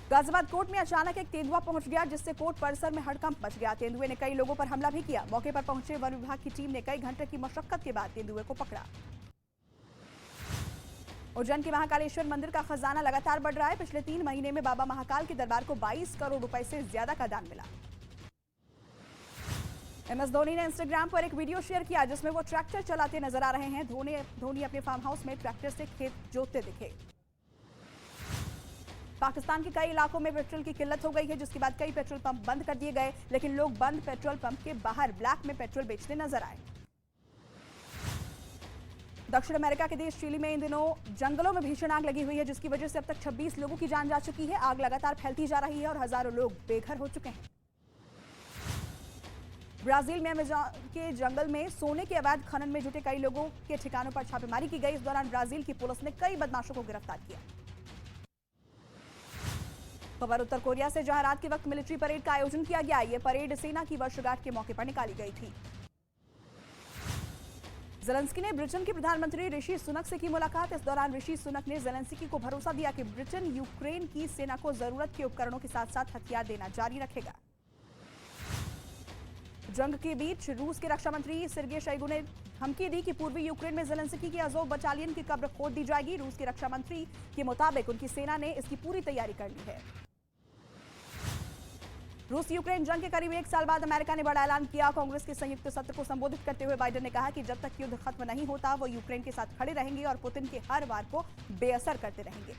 गाजियाबाद कोर्ट में अचानक एक तेंदुआ पहुंच गया, जिससे कोर्ट परिसर में हड़कंप मच गया। तेंदुए ने कई लोगों पर हमला भी किया। मौके पर पहुंचे वन विभाग की टीम ने कई घंटे की मशक्कत के बाद तेंदुए को पकड़ा। उज्जैन के महाकालेश्वर मंदिर का खजाना लगातार बढ़ रहा है। पिछले 3 महीने में बाबा महाकाल के दरबार को 22 करोड़ रुपए से ज्यादा का दान मिला। MS धोनी ने इंस्टाग्राम पर एक वीडियो शेयर किया, जिसमें वो ट्रैक्टर चलाते नजर आ रहे हैं। धोनी अपने फार्म हाउस में ट्रैक्टर से खेत जोतते दिखे। पाकिस्तान के कई इलाकों में पेट्रोल की किल्लत हो गई है, जिसके बाद कई पेट्रोल पंप बंद कर दिए गए। लेकिन लोग बंद पेट्रोल पंप के बाहर ब्लैक में पेट्रोल बेचते नजर आए। दक्षिण अमेरिका के देश चिली में इन दिनों जंगलों में भीषण आग लगी हुई है, जिसकी वजह से अब तक 26 लोगों की जान जा चुकी है। आग लगातार फैलती जा रही है और हजारों लोग बेघर हो चुके हैं। ब्राजील में अमेज़न के जंगल में सोने के अवैध खनन में जुटे कई लोगों के ठिकानों पर छापेमारी की गई। इस दौरान ब्राजील की पुलिस ने कई बदमाशों को गिरफ्तार किया। खबर उत्तर कोरिया से, जहां रात के वक्त मिलिट्री परेड का आयोजन किया गया। यह परेड सेना की वर्षगांठ के मौके पर निकाली गई थी। ज़ेलेंस्की ने ब्रिटेन के प्रधानमंत्री ऋषि सुनक से की मुलाकात। इस दौरान ऋषि सुनक ने ज़ेलेंस्की को भरोसा दिया कि ब्रिटेन यूक्रेन की सेना को जरूरत के उपकरणों के साथ साथ हथियार देना जारी रखेगा। जंग के बीच रूस के रक्षा मंत्री सेर्गेई शोइगु ने धमकी दी कि पूर्वी यूक्रेन में ज़ेलेंस्की की अज़ोव बटालियन की कब्र खोद दी जाएगी। रूस के रक्षा मंत्री के मुताबिक उनकी सेना ने इसकी पूरी तैयारी कर ली है। रूस यूक्रेन जंग के करीब 1 साल बाद अमेरिका ने बड़ा ऐलान किया। कांग्रेस के संयुक्त सत्र को संबोधित करते हुए बाइडेन ने कहा कि जब तक युद्ध खत्म नहीं होता, वो यूक्रेन के साथ खड़े रहेंगे और पुतिन के हर वार को बेअसर करते रहेंगे।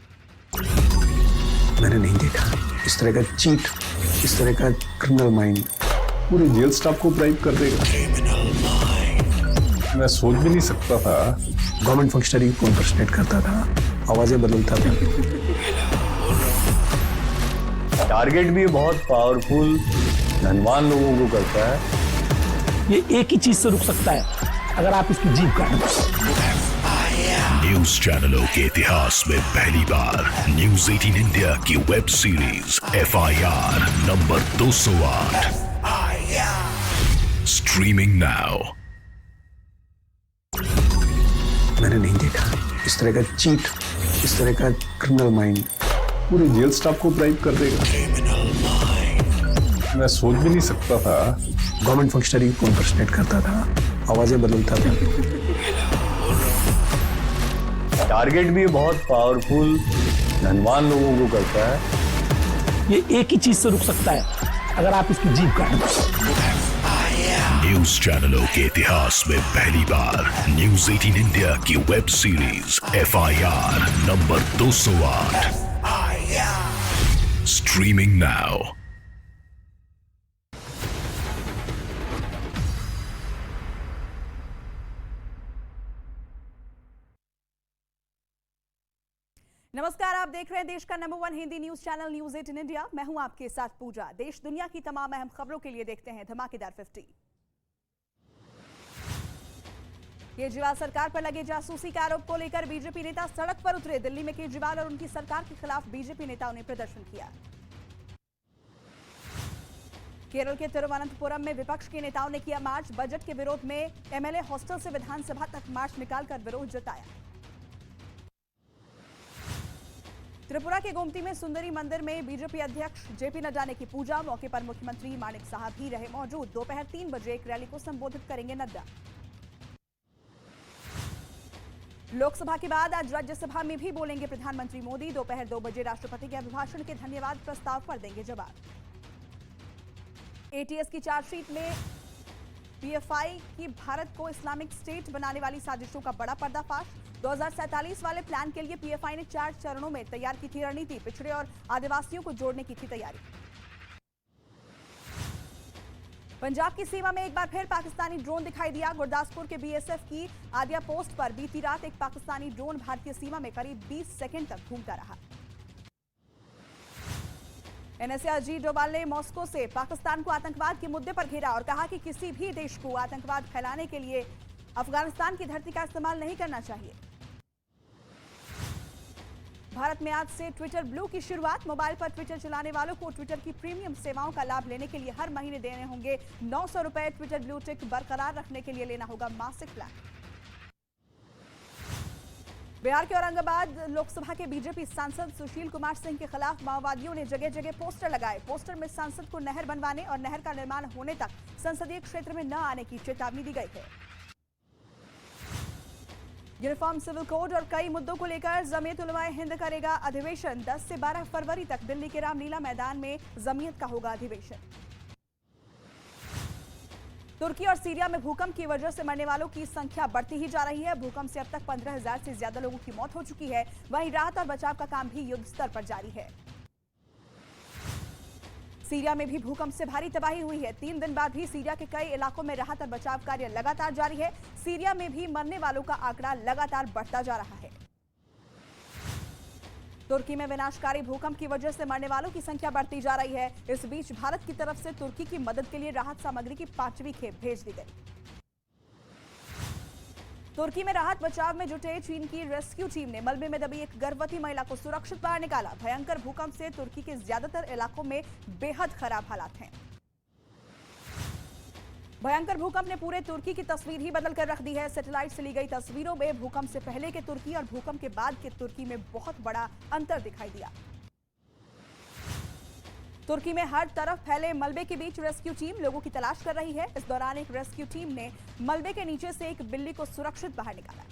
मैंने नहीं देखा इस तरह का चीट, इस तरह का क्रिमिनल माइंड पूरे जेल स्टाफ को ब्राइब कर देगा। मैं सोच भी नहीं सकता था। गवर्नमेंट फंक्शनरी को इम्पर्सनेट करता था, आवाजें बदलता था। टारगेट भी बहुत पावरफुल धनवान लोगों को करता है। ये एक ही चीज से रुक सकता है, अगर आप इसकी जीभ काट दो। न्यूज चैनलों के इतिहास में पहली बार न्यूज 18 इंडिया की web series FIR number 208 streaming now. मैंने नहीं देखा इस तरह का चीट, इस तरह का क्रिमिनल माइंड पूरे जेल स्टाफ को ब्राइब कर देगा। मैं सोच भी नहीं सकता था। गवर्नमेंट फंक्शनरी को इम्पर्सनेट करता था, आवाजें बदलता था। टारगेट भी बहुत पावरफुल धनवान लोगों को करता है। ये एक ही चीज से रुक सकता है, अगर आप इसकी जीभ काट दो। न्यूज चैनलों के इतिहास में पहली बार न्यूज 18 इंडिया की web series FIR number 208 streaming now. नमस्कार, आप देख रहे हैं देश का number 1 Hindi news channel news 18 India. मैं हूं आपके साथ पूजा। देश दुनिया की तमाम अहम खबरों के लिए देखते हैं धमाकेदार 50। केजरीवाल सरकार पर लगे जासूसी के आरोप को लेकर बीजेपी नेता सड़क पर उतरे। दिल्ली में केजरीवाल और उनकी सरकार के खिलाफ बीजेपी नेताओं ने प्रदर्शन किया। केरल के तिरुवनंतपुरम में विपक्ष के नेताओं ने किया मार्च। बजट के विरोध में MLA हॉस्टल से विधानसभा तक मार्च निकालकर विरोध जताया। त्रिपुरा के गोमती में सुंदरी मंदिर में बीजेपी अध्यक्ष JP नड्डा ने की पूजा। मौके पर मुख्यमंत्री मानिक साहब भी रहे मौजूद। दोपहर 3 बजे एक रैली को संबोधित करेंगे नड्डा। लोकसभा के बाद आज राज्यसभा में भी बोलेंगे प्रधानमंत्री मोदी। दोपहर 2 बजे राष्ट्रपति के अभिभाषण के धन्यवाद प्रस्ताव पर देंगे जवाब। ATS की चार्जशीट में PFI की भारत को इस्लामिक स्टेट बनाने वाली साजिशों का बड़ा पर्दाफाश। 2047 वाले प्लान के लिए PFI ने 4 चरणों में तैयार की थी रणनीति। पिछड़े और आदिवासियों को जोड़ने की थी तैयारी। पंजाब की सीमा में एक बार फिर पाकिस्तानी ड्रोन दिखाई दिया। गुरदासपुर के बीएसएफ की आदिया पोस्ट पर बीती रात एक पाकिस्तानी ड्रोन भारतीय सीमा में करीब 20 सेकंड तक घूमता रहा। एनएसए अजीत डोभाल ने मॉस्को से पाकिस्तान को आतंकवाद के मुद्दे पर घेरा और कहा कि किसी भी देश को आतंकवाद फैलाने के लिए अफगानिस्तान की धरती का इस्तेमाल नहीं करना चाहिए। भारत में आज से ट्विटर ब्लू की शुरुआत। मोबाइल पर ट्विटर चलाने वालों को ट्विटर की प्रीमियम सेवाओं का लाभ लेने के लिए हर महीने देने होंगे 900 रुपए। ट्विटर ब्लू टिक बरकरार रखने के लिए लेना होगा मासिक प्लान। बिहार के औरंगाबाद लोकसभा के बीजेपी सांसद सुशील कुमार सिंह के खिलाफ माओवादियों ने जगह जगह पोस्टर लगाए। पोस्टर में सांसद को नहर बनवाने और नहर का निर्माण होने तक संसदीय क्षेत्र में न आने की चेतावनी दी गई है। यूनिफॉर्म सिविल कोड और कई मुद्दों को लेकर जमीयत उलमाए हिंद करेगा अधिवेशन। 10 से 12 फरवरी तक दिल्ली के रामलीला मैदान में जमीयत का होगा अधिवेशन। तुर्की और सीरिया में भूकंप की वजह से मरने वालों की संख्या बढ़ती ही जा रही है। भूकंप से अब तक 15,000 से ज्यादा लोगों की मौत हो चुकी है। वहीं राहत और बचाव का काम भी युद्ध स्तर पर जारी है। सीरिया में भी भूकंप से भारी तबाही हुई है। 3 दिन बाद भी सीरिया के कई इलाकों में राहत और बचाव कार्य लगातार जारी है। सीरिया में भी मरने वालों का आंकड़ा लगातार बढ़ता जा रहा है। तुर्की में विनाशकारी भूकंप की वजह से मरने वालों की संख्या बढ़ती जा रही है। इस बीच भारत की तरफ से तुर्की की मदद के लिए राहत सामग्री की 5वीं खेप भेज दी गई। तुर्की में राहत बचाव में जुटे चीन की रेस्क्यू टीम ने मलबे में दबी एक गर्भवती महिला को सुरक्षित बाहर निकाला। भयंकर भूकंप से तुर्की के ज्यादातर इलाकों में बेहद खराब हालात हैं। भयंकर भूकंप ने पूरे तुर्की की तस्वीर ही बदल कर रख दी है। सैटेलाइट से ली गई तस्वीरों में भूकंप से पहले के तुर्की और भूकंप के बाद के तुर्की में बहुत बड़ा अंतर दिखाई दिया। तुर्की में हर तरफ फैले मलबे के बीच रेस्क्यू टीम लोगों की तलाश कर रही है। इस दौरान एक रेस्क्यू टीम ने मलबे के नीचे से एक बिल्ली को सुरक्षित बाहर निकाला।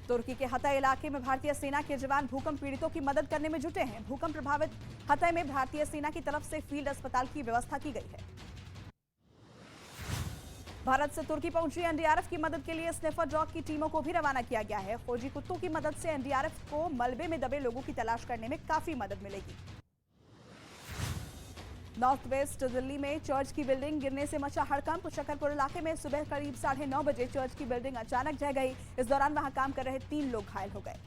तुर्की के हतई इलाके में भारतीय सेना के जवान भूकंप पीड़ितों की मदद करने में जुटे हैं। भूकंप प्रभावित हतई में भारतीय सेना की तरफ से फील्ड अस्पताल की व्यवस्था की गई है। भारत से तुर्की पहुंची एनडीआरएफ की मदद के लिए स्निफर डॉग की टीमों को भी रवाना किया गया है। खोजी कुत्तों की मदद से एनडीआरएफ को मलबे में दबे लोगों की तलाश करने में काफी मदद मिलेगी। नॉर्थ वेस्ट दिल्ली में चर्च की बिल्डिंग गिरने से मचा हड़कंप। शकरपुर इलाके में सुबह करीब 9:30 बजे चर्च की बिल्डिंग अचानक ढह गई। इस दौरान वहां काम कर रहे 3 लोग घायल हो गए।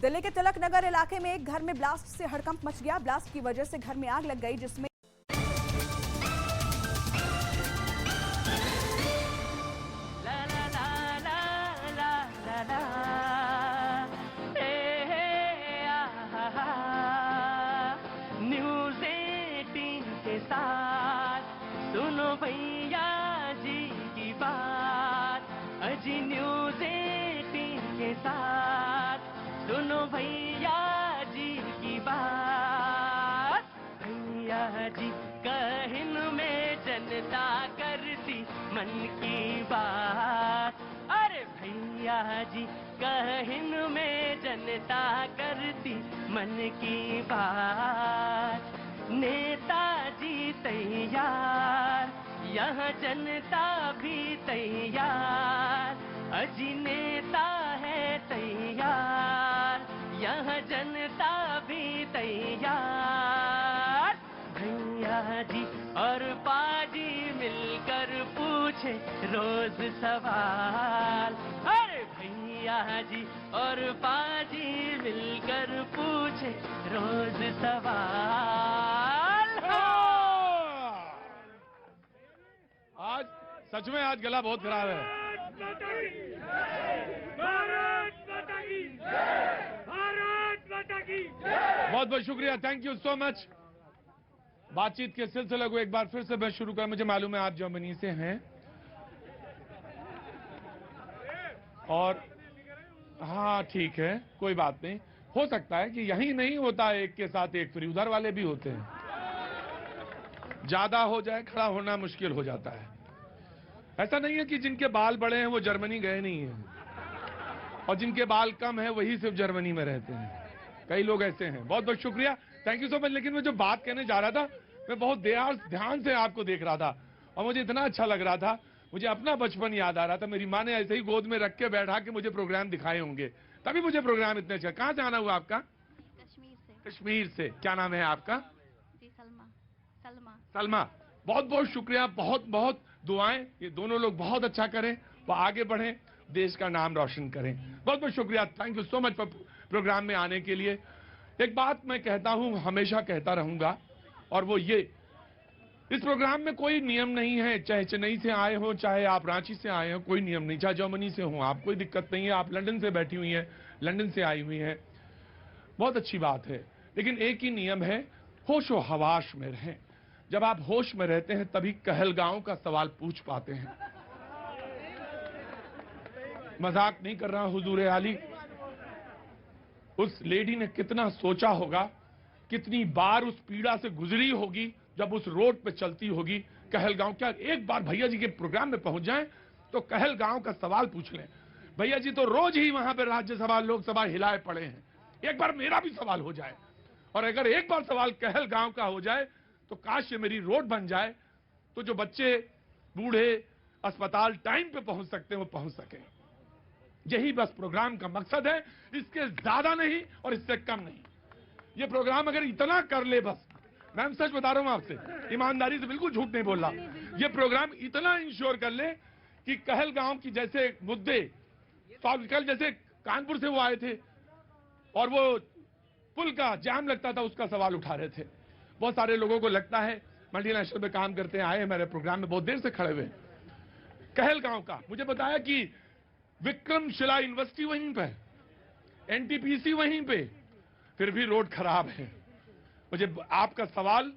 दिल्ली के तिलक नगर इलाके में एक घर में ब्लास्ट से हड़कंप मच गया। ब्लास्ट की वजह से घर में आग लग गई, जिसमें न्यूज़ 18 के साथ सुनो भैया जी की बात। अजी न्यूज़ 18 के साथ सुनो भैया जी की बात। भैया जी कहन में जनता करती मन की बात। अरे भैया जी कहन में जनता करती मन की बात। नेताजी तैयार, यहाँ जनता भी तैयार। अजी नेता है तैयार, यहाँ जनता भी तैयार। भैया जी और पाजी मिलकर पूछे रोज सवाल। अरे भैया जी और पाजी मिलकर पूछे रोज सवाल। आज सच में आज गला बहुत खराब है। बहुत बहुत शुक्रिया, थैंक यू सो मच। बातचीत के सिलसिले को एक बार फिर से मैं शुरू कर, मुझे मालूम है आप जर्मनी से हैं और हाँ ठीक है, कोई बात नहीं। हो सकता है कि यही नहीं होता एक के साथ एक फ्री, उधर वाले भी होते हैं। ज्यादा हो जाए खड़ा होना मुश्किल हो जाता है। ऐसा नहीं है कि जिनके बाल बड़े हैं वो जर्मनी गए नहीं हैं और जिनके बाल कम है वही सिर्फ जर्मनी में रहते हैं। कई लोग ऐसे हैं। बहुत बहुत शुक्रिया, थैंक यू सो मच। लेकिन मैं जो बात कहने जा रहा था, मैं बहुत ध्यान से आपको देख रहा था और मुझे इतना अच्छा लग रहा था। मुझे अपना बचपन याद आ रहा था। मेरी माँ ने ऐसे ही गोद में रख के बैठा के मुझे प्रोग्राम दिखाए होंगे, तभी मुझे प्रोग्राम इतने अच्छा। कहाँ से आना हुआ आपका? कश्मीर से। कश्मीर से। क्या नाम है आपका? जी सलमा सलमा, बहुत बहुत शुक्रिया, बहुत बहुत दुआएं, ये दोनों लोग बहुत अच्छा करें, वो आगे बढ़ें, देश का नाम रोशन करें। बहुत बहुत शुक्रिया, thank you so much for program में आने के लिए। एक बात मैं कहता हूं, हमेशा कहता रहूंगा, और वो ये, इस प्रोग्राम में कोई नियम नहीं है, चाहे चेन्नई से आए हो, चाहे आप रांची से आए हो, कोई नियम नहीं, चाहे जर्मनी से हो आप, कोई दिक्कत नहीं है, आप लंदन से बैठी हुई हैं, लंदन से आई हुई हैं, बहुत अच्छी बात है। लेकिन एक ही नियम है, होशो हवास में रहें। जब आप होश में रहते हैं तभी कहलगांव का सवाल पूछ पाते हैं। मजाक नहीं कर रहा हुजूर आली, उस लेडी ने कितना सोचा होगा, कितनी बार उस पीड़ा से गुजरी होगी, जब उस रोड पे चलती होगी कहलगांव। क्या एक बार भैया जी के प्रोग्राम में पहुंच जाएं तो कहलगांव का सवाल पूछ लें। भैया जी तो रोज ही वहां पे राज्यसभा लोकसभा हिलाए पड़े हैं, एक बार मेरा भी सवाल हो जाए, और अगर एक बार सवाल कहलगांव का हो जाए तो काश ये मेरी रोड बन जाए, तो जो बच्चे बूढ़े अस्पताल टाइम पे पहुंच सकते हैं वो पहुंच सके। यही बस प्रोग्राम का मकसद है, इसके ज्यादा नहीं और इससे कम नहीं। ये प्रोग्राम अगर इतना कर ले, बस मैम सच बता रहा हूं आपसे, ईमानदारी से बिल्कुल झूठ नहीं बोल रहा, ये प्रोग्राम इतना इंश्योर कर ले कि कहलगांव की जैसे मुद्दे सॉल्व, कल जैसे कानपुर से वो आए थे और वो पुल का जाम लगता था, उसका सवाल उठा रहे थे। बहुत सारे लोगों को लगता है मल्टीनेशनल में काम करते हैं, आए मेरे प्रोग्राम में बहुत देर से खड़े हुए। कहलगांव का मुझे बताया कि विक्रमशिला यूनिवर्सिटी वहीं पे, एनटीपीसी वहीं पे, फिर भी रोड खराब है। मुझे आपका सवाल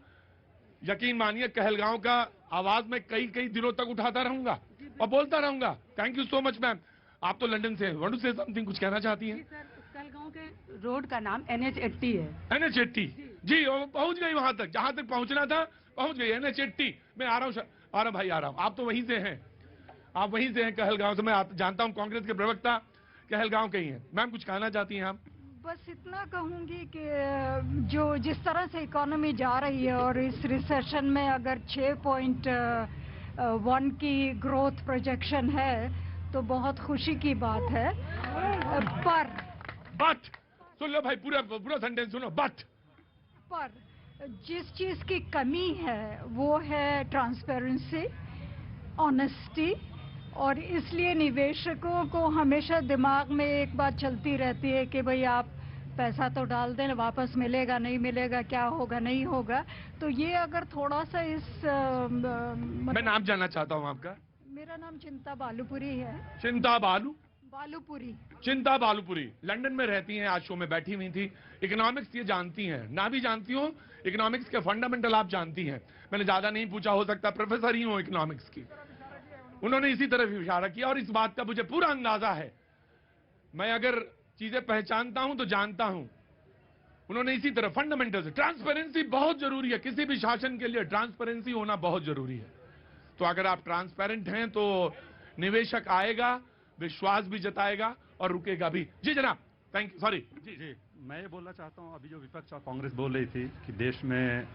यकीन मानिए, कहलगांव का आवाज में कई कई दिनों तक उठाता रहूंगा और बोलता रहूंगा। Thank you so much ma'am, आप तो लंदन से वांट टू से समथिंग, कुछ कहना चाहती हैं? कहलगांव के रोड का नाम NH80 है। NH80 जी, पहुंच गई वहां तक जहां तक पहुंचना था, पहुंच गई NH80। मैं आ रहा हूं भाई, आ रहा हूं। आप तो वहीं से हैं, आप वहीं से हैं कहलगांव से, मैं जानता हूं कांग्रेस के प्रवक्ता कहलगांव के ही हैं। मैम कुछ कहना चाहती हैं आप? बस इतना कहूंगी कि जो जिस तरह से इकोनॉमी जा रही है और इस रिसेशन में अगर 6.1 की ग्रोथ प्रोजेक्शन है तो बहुत खुशी की बात है। बट सुन लो भाई, पूरा सेंटेंस सुनो। पर जिस चीज की कमी है वो है ट्रांसपेरेंसी, ऑनेस्टी, और इसलिए निवेशकों को हमेशा दिमाग में एक बात चलती रहती है कि भाई आप पैसा तो डाल दें, वापस मिलेगा नहीं मिलेगा, क्या होगा नहीं होगा। तो ये अगर थोड़ा सा इस मैं नाम जानना चाहता हूँ आपका। मेरा नाम चिंता बालूपुरी है। चिंता बालूपुरी। चिंता बालूपुरी लंदन में रहती हैं, आज शो में बैठी हुई थी। इकोनॉमिक्स ये जानती हैं, ना भी जानती हो इकोनॉमिक्स के फंडामेंटल आप जानती हैं। मैंने ज्यादा नहीं पूछा, हो सकता प्रोफेसर ही हो इकोनॉमिक्स की। उन्होंने इसी तरफ इशारा किया और इस बात का मुझे पूरा अंदाजा है। मैं अगर चीजें पहचानता हूं तो जानता हूं। उन्होंने इसी तरह फंडामेंटल्स, ट्रांसपेरेंसी बहुत जरूरी है, किसी भी शासन के लिए ट्रांसपेरेंसी होना बहुत जरूरी है। तो अगर आप ट्रांसपेरेंट हैं तो निवेशक आएगा, विश्वास भी जताएगा और रुकेगा भी। जी जनाब, थैंक यू। सॉरी जी, मैं ये बोलना चाहता हूँ, अभी जो विपक्ष और कांग्रेस बोल रही थी कि देश में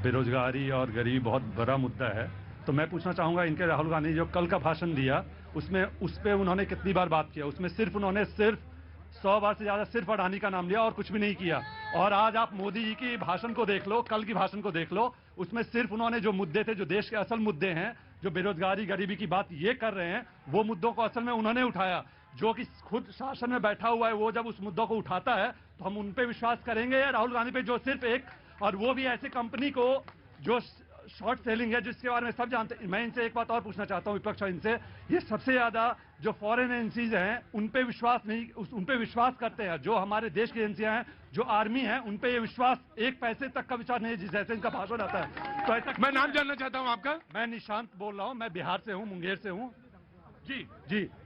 बेरोजगारी और गरीबी बहुत बड़ा मुद्दा है, तो मैं पूछना चाहूंगा इनके राहुल गांधी जो कल का भाषण दिया उसमें उस पे उन्होंने कितनी बार बात किया? उसमें उन्होंने 100 बार से ज्यादा सिर्फ अडानी का नाम लिया और कुछ भी नहीं किया। और आज आप मोदी जी की भाषण को देख लो, कल की भाषण को देख लो, उसमें सिर्फ उन्होंने जो मुद्दे थे, जो देश के असल मुद्दे हैं, जो बेरोजगारी गरीबी की बात ये कर रहे हैं, वो मुद्दों को असल में उन्होंने उठाया। जो कि खुद शासन में बैठा हुआ है वो जब उस मुद्दों को उठाता है तो हम उन पे विश्वास करेंगे या राहुल गांधी पे जो सिर्फ एक, और वो भी ऐसी कंपनी को जो शॉर्ट सेलिंग है जिसके बारे में सब जानते हैं। मैं इनसे एक बात और पूछना चाहता हूं विपक्ष इनसे, ये सबसे ज्यादा जो फॉरेन एजेंसीज हैं उन पे विश्वास नहीं, उन पे विश्वास करते हैं। जो हमारे देश की एजेंसियां हैं, जो आर्मी है, उन पे ये विश्वास एक पैसे तक का विचार नहीं, जैसे इनका भाषण आता है। तो ऐसा मैं नाम जानना चाहता हूं आपका। मैं निशांत बोल रहा हूं, मैं बिहार से हूं, मुंगेर से हूं। जी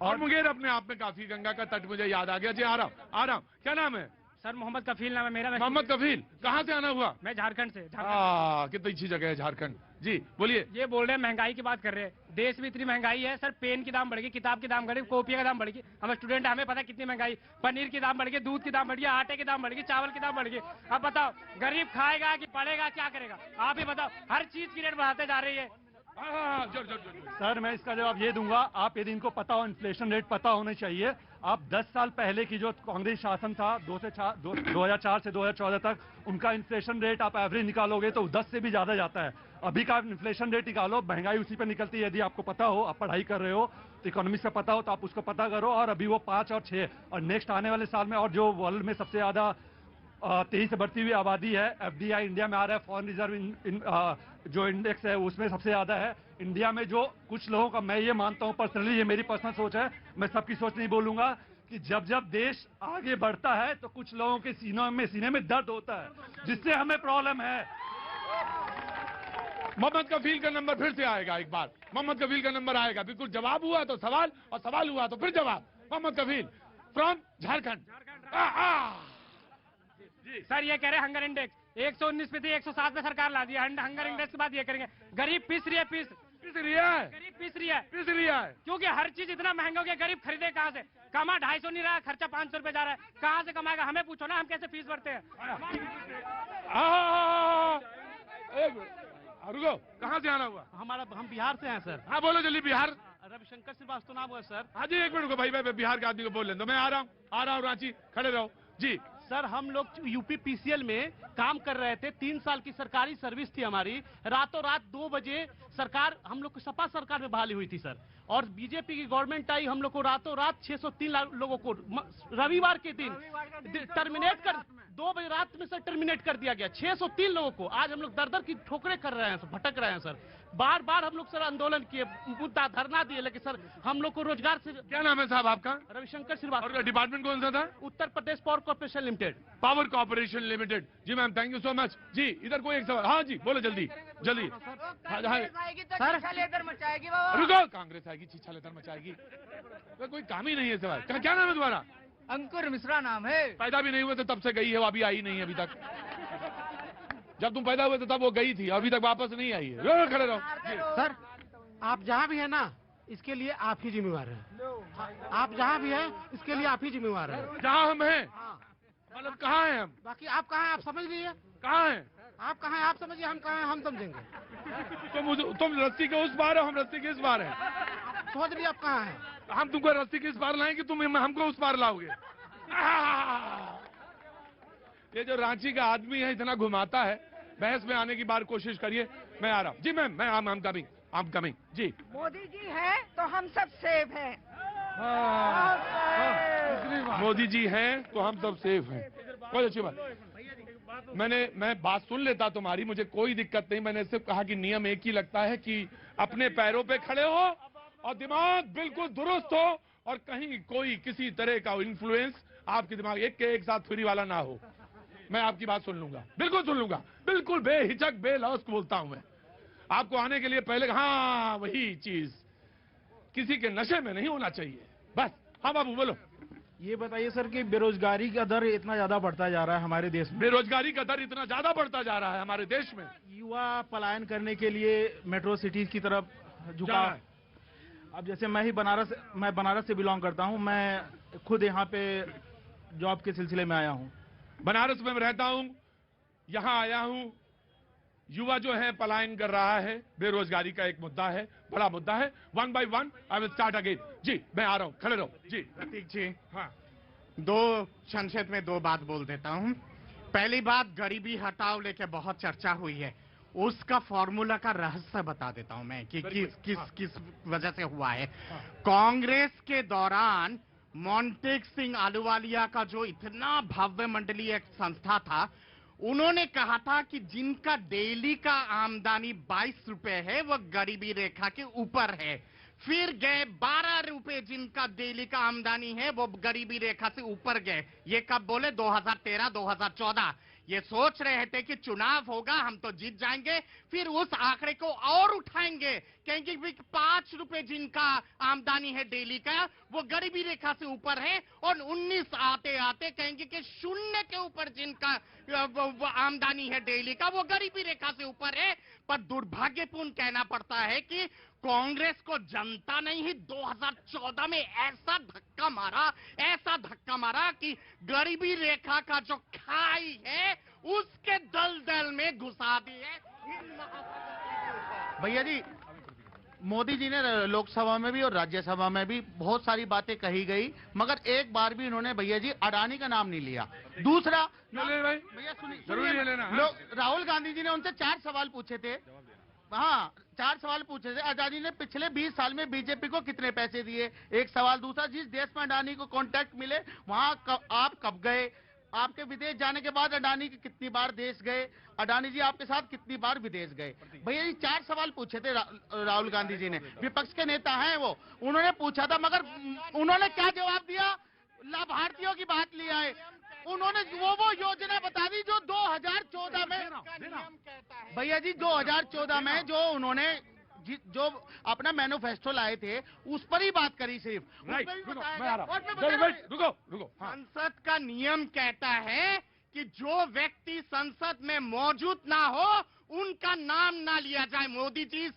और मुंगेर अपने आप में काफी, गंगा का तट मुझे याद आ गया। जी आ रहा हूं। क्या नाम है? सर मोहम्मद कफील नाम है मेरा। मोहम्मद कफील, कहाँ से आना हुआ? मैं झारखंड से। कितनी अच्छी जगह है झारखंड। जी बोलिए। ये बोल रहे हैं महंगाई की बात कर रहे हैं, देश में इतनी महंगाई है सर, पेन की दाम बढ़ गई, किताब की दाम बढ़ गई, कॉपियों का दाम बढ़ गई। हम स्टूडेंट, हमें पता कितनी महंगाई, पनीर की दाम बढ़ गई, दूध की दाम बढ़ गई, आटे की दाम बढ़ गई, चावल की दाम बढ़ गई। अब बताओ गरीब खाएगा कि पढ़ेगा, क्या करेगा? आप ही बताओ, हर चीज की रेट बढ़ाते जा रही है। सर मैं इसका जवाब ये दूंगा, आप यदि इनको पता हो, इन्फ्लेशन रेट पता होना चाहिए, आप 10 साल पहले की जो कांग्रेस शासन था 2004 से 2014 तक, उनका इन्फ्लेशन रेट आप एवरेज निकालोगे तो 10 से भी ज्यादा जाता है। अभी का इन्फ्लेशन रेट निकालो, महंगाई उसी पे निकलती है। यदि आपको पता हो, आप पढ़ाई कर रहे हो तो इकोनॉमिक्स का पता हो तो आप उसको पता करो, और अभी वो 5 और 6 और नेक्स्ट आने वाले साल में, और जो वर्ल्ड में सबसे ज्यादा तेजी से बढ़ती हुई आबादी है, एफडीआई इंडिया में आ रहा है, फॉरेन रिजर्व जो इंडेक्स है उसमें सबसे ज्यादा है इंडिया में। जो कुछ लोगों का, मैं ये मानता हूं पर्सनली, ये मेरी पर्सनल सोच है, मैं सबकी सोच नहीं बोलूंगा, कि जब जब देश आगे बढ़ता है तो कुछ लोगों के सीने में दर्द होता है, जिससे हमें प्रॉब्लम है। मोहम्मद कफील का नंबर फिर से आएगा एक बार, मोहम्मद कफील का नंबर आएगा। बिल्कुल, जवाब हुआ तो सवाल, और सवाल हुआ तो फिर जवाब। मोहम्मद कफील फ्रॉम झारखंड। सर ये कह रहे हैं हंगर इंडेक्स 119 पे थी, 107 पे सरकार ला दिया। हंगर इंडेक्स के बाद ये करेंगे, गरीब पिस रही है, गरीब पिस रही है, क्योंकि हर चीज इतना महंगा हो गया, गरीब खरीदे कहाँ से? कमा 250 नहीं रहा, खर्चा 500 रुपए जा रहा है, कहाँ से कमाएगा? हमें पूछो ना, हम कैसे फीस भरते हैं? रुको, कहाँ से आना हुआ? हम बिहार से हैं सर। हाँ बोलो जल्दी। बिहार, रविशंकर श्रीवास्तव नाम हुआ सर। हाँ जी, एक मिनट को भाई, बिहार के आदमी को बोल लें दो, मैं आ रहा हूँ रांची, खड़े रहो जी। सर हम लोग यूपी पीसीएल में काम कर रहे थे, 3 साल की सरकारी सर्विस थी हमारी। रातों रात 2 बजे सरकार, हम लोग को सपा सरकार में बहाली हुई थी सर, और बीजेपी की गवर्नमेंट आई, हम लोग को रातों रात 603 लोगों को रविवार के दिन टर्मिनेट कर, 2 बजे रात में सर टर्मिनेट कर दिया गया 603 लोगों को। आज हम लोग दर की ठोकरें कर रहे हैं, भटक रहे हैं सर। बार बार हम लोग सर आंदोलन किए, मुद्दा धरना दिए, लेकिन सर हम लोग को रोजगार से। क्या नाम है साहब आपका? रविशंकर श्रीवास्तव। और डिपार्टमेंट कौन सा था? Uttar Pradesh power corporation limited. Power corporation limited. जी ma'am, thank you so much जी। इधर कोई एक सवाल? हाँ जी बोलो जल्दी। सर लेदर मचाएगी बाबा। रुको, कांग्रेस आएगी छीछा लेदर मचाएगी, तो कोई काम ही नहीं है सवाल। क्या नाम है तुम्हारा? अंकुर मिश्रा नाम है। पैदा भी नहीं हुए थे तब से गई है, वो अभी आई नहीं है अभी तक। जब तुम पैदा हुए थे तब वो गई थी, अभी तक वापस नहीं आई है। खड़े रहो सर। आप जहाँ भी है ना, इसके लिए आप ही जिम्मेवार हैं। आप जहाँ भी है इसके लिए आप ही जिम्मेवार हैं। जहाँ हम हैं, मतलब कहाँ हैं हम? बाकी आप कहाँ हैं आप समझ लीजिए। कहाँ हैं आप? कहाँ हैं आप समझिए, हम कहाँ हैं हम समझेंगे। तुम रस्सी के उस पार हो, हम रस्सी के इस पार हैं। समझ लीजिए आप कहाँ हैं। हम तुमको रस्सी के इस पार लाएंगे, तुम हमको उस पार लाओगे। ये जो रांची का आदमी है इतना घुमाता है, बहस में आने की बार कोशिश करिए। मैं आ रहा हूँ जी मैम, मैं आम कमिंग जी। मोदी जी है तो हम सब सेफ हैं। मोदी जी हैं तो हम सब सेफ हैं, बहुत अच्छी बात। मैं बात सुन लेता तुम्हारी, मुझे कोई दिक्कत नहीं। मैंने सिर्फ कहा कि नियम एक ही लगता है कि अपने पैरों पे खड़े हो और दिमाग बिल्कुल दुरुस्त हो, और कहीं कोई किसी तरह का इन्फ्लुएंस आपके दिमाग एक साथ फ्री वाला ना हो। मैं आपकी बात सुन लूंगा, बिल्कुल सुन लूंगा, बिल्कुल बेहिचक बेलौस बोलता हूं मैं। आपको आने के लिए पहले, हाँ वही चीज, किसी के नशे में नहीं होना चाहिए बस। हाँ बाबू बोलो। ये बताइए सर कि बेरोजगारी का दर इतना ज्यादा बढ़ता जा रहा है हमारे देश में। बेरोजगारी का दर इतना ज्यादा बढ़ता जा रहा है हमारे देश में, युवा पलायन करने के लिए मेट्रो सिटीज की तरफ झुका है। अब जैसे मैं बनारस से बिलोंग करता हूँ, मैं खुद यहाँ पे जॉब के सिलसिले में आया हूँ। बनारस में रहता हूँ, यहाँ आया हूँ। युवा जो है पलायन कर रहा है, बेरोजगारी का एक मुद्दा है, बड़ा मुद्दा है। 1 by 1 I will start again. जी मैं आ रहा हूँ, खड़े रहो जी। प्रतीक जी, हाँ, 2 संक्षेप में 2 बात बोल देता हूँ। पहली बात, गरीबी हटाओ लेके बहुत चर्चा हुई है, उसका फॉर्मूला का रहस्य बता देता हूं मैं कि किस वजह से हुआ है। कांग्रेस के दौरान मोंटेक सिंह आलूवालिया का जो इतना भव्य मंडलीय एक संस्था था, उन्होंने कहा था कि जिनका डेली का आमदनी 22 रुपए है वो गरीबी रेखा के ऊपर है। फिर गए 12 रुपए जिनका डेली का आमदनी है वो गरीबी रेखा से ऊपर गए। ये कब बोले? 2013-2014। ये सोच रहे थे कि चुनाव होगा, हम तो जीत जाएंगे, फिर उस आंकड़े को और उठाएंगे, कहेंगे 5 रुपए जिनका आमदनी है डेली का वो गरीबी रेखा से ऊपर है, और 19 आते आते कहेंगे कि 0 के ऊपर जिनका आमदनी है डेली का वो गरीबी रेखा से ऊपर है। पर दुर्भाग्यपूर्ण कहना पड़ता है कि कांग्रेस को जनता ने ही 2014 में ऐसा धक्का मारा कि गरीबी रेखा का जो खाई है उसके दलदल में घुसा दी है। भैया जी, मोदी जी ने लोकसभा में भी और राज्यसभा में भी बहुत सारी बातें कही गई, मगर एक बार भी इन्होंने भैया जी अडानी का नाम नहीं लिया। दूसरा भैया सुनिए, राहुल गांधी जी ने उनसे 4 सवाल पूछे थे। हाँ, 4 सवाल पूछे थे। अडानी ने पिछले 20 साल में बीजेपी को कितने पैसे दिए, एक सवाल। दूसरा, जिस देश में अडानी को कॉन्ट्रैक्ट मिले वहां आप कब गए, आपके विदेश जाने के बाद अडानी कितनी बार देश गए, अडानी जी आपके साथ कितनी बार विदेश गए। भैया जी 4 सवाल पूछे थे राहुल गांधी जी ने, विपक्ष के नेता हैं वो, उन्होंने पूछा था, मगर उन्होंने क्या जवाब दिया? लाभार्थियों की बात ली आए, उन्होंने वो योजना बता दी जो 2014 में, भैया जी 2014 में जो उन्होंने जो अपना मैनिफेस्टो लाए थे उस पर ही बात करी सिर्फ। रुको। संसद का नियम कहता है कि जो व्यक्ति संसद में मौजूद ना हो उनका नाम ना लिया जाए। मोदी जी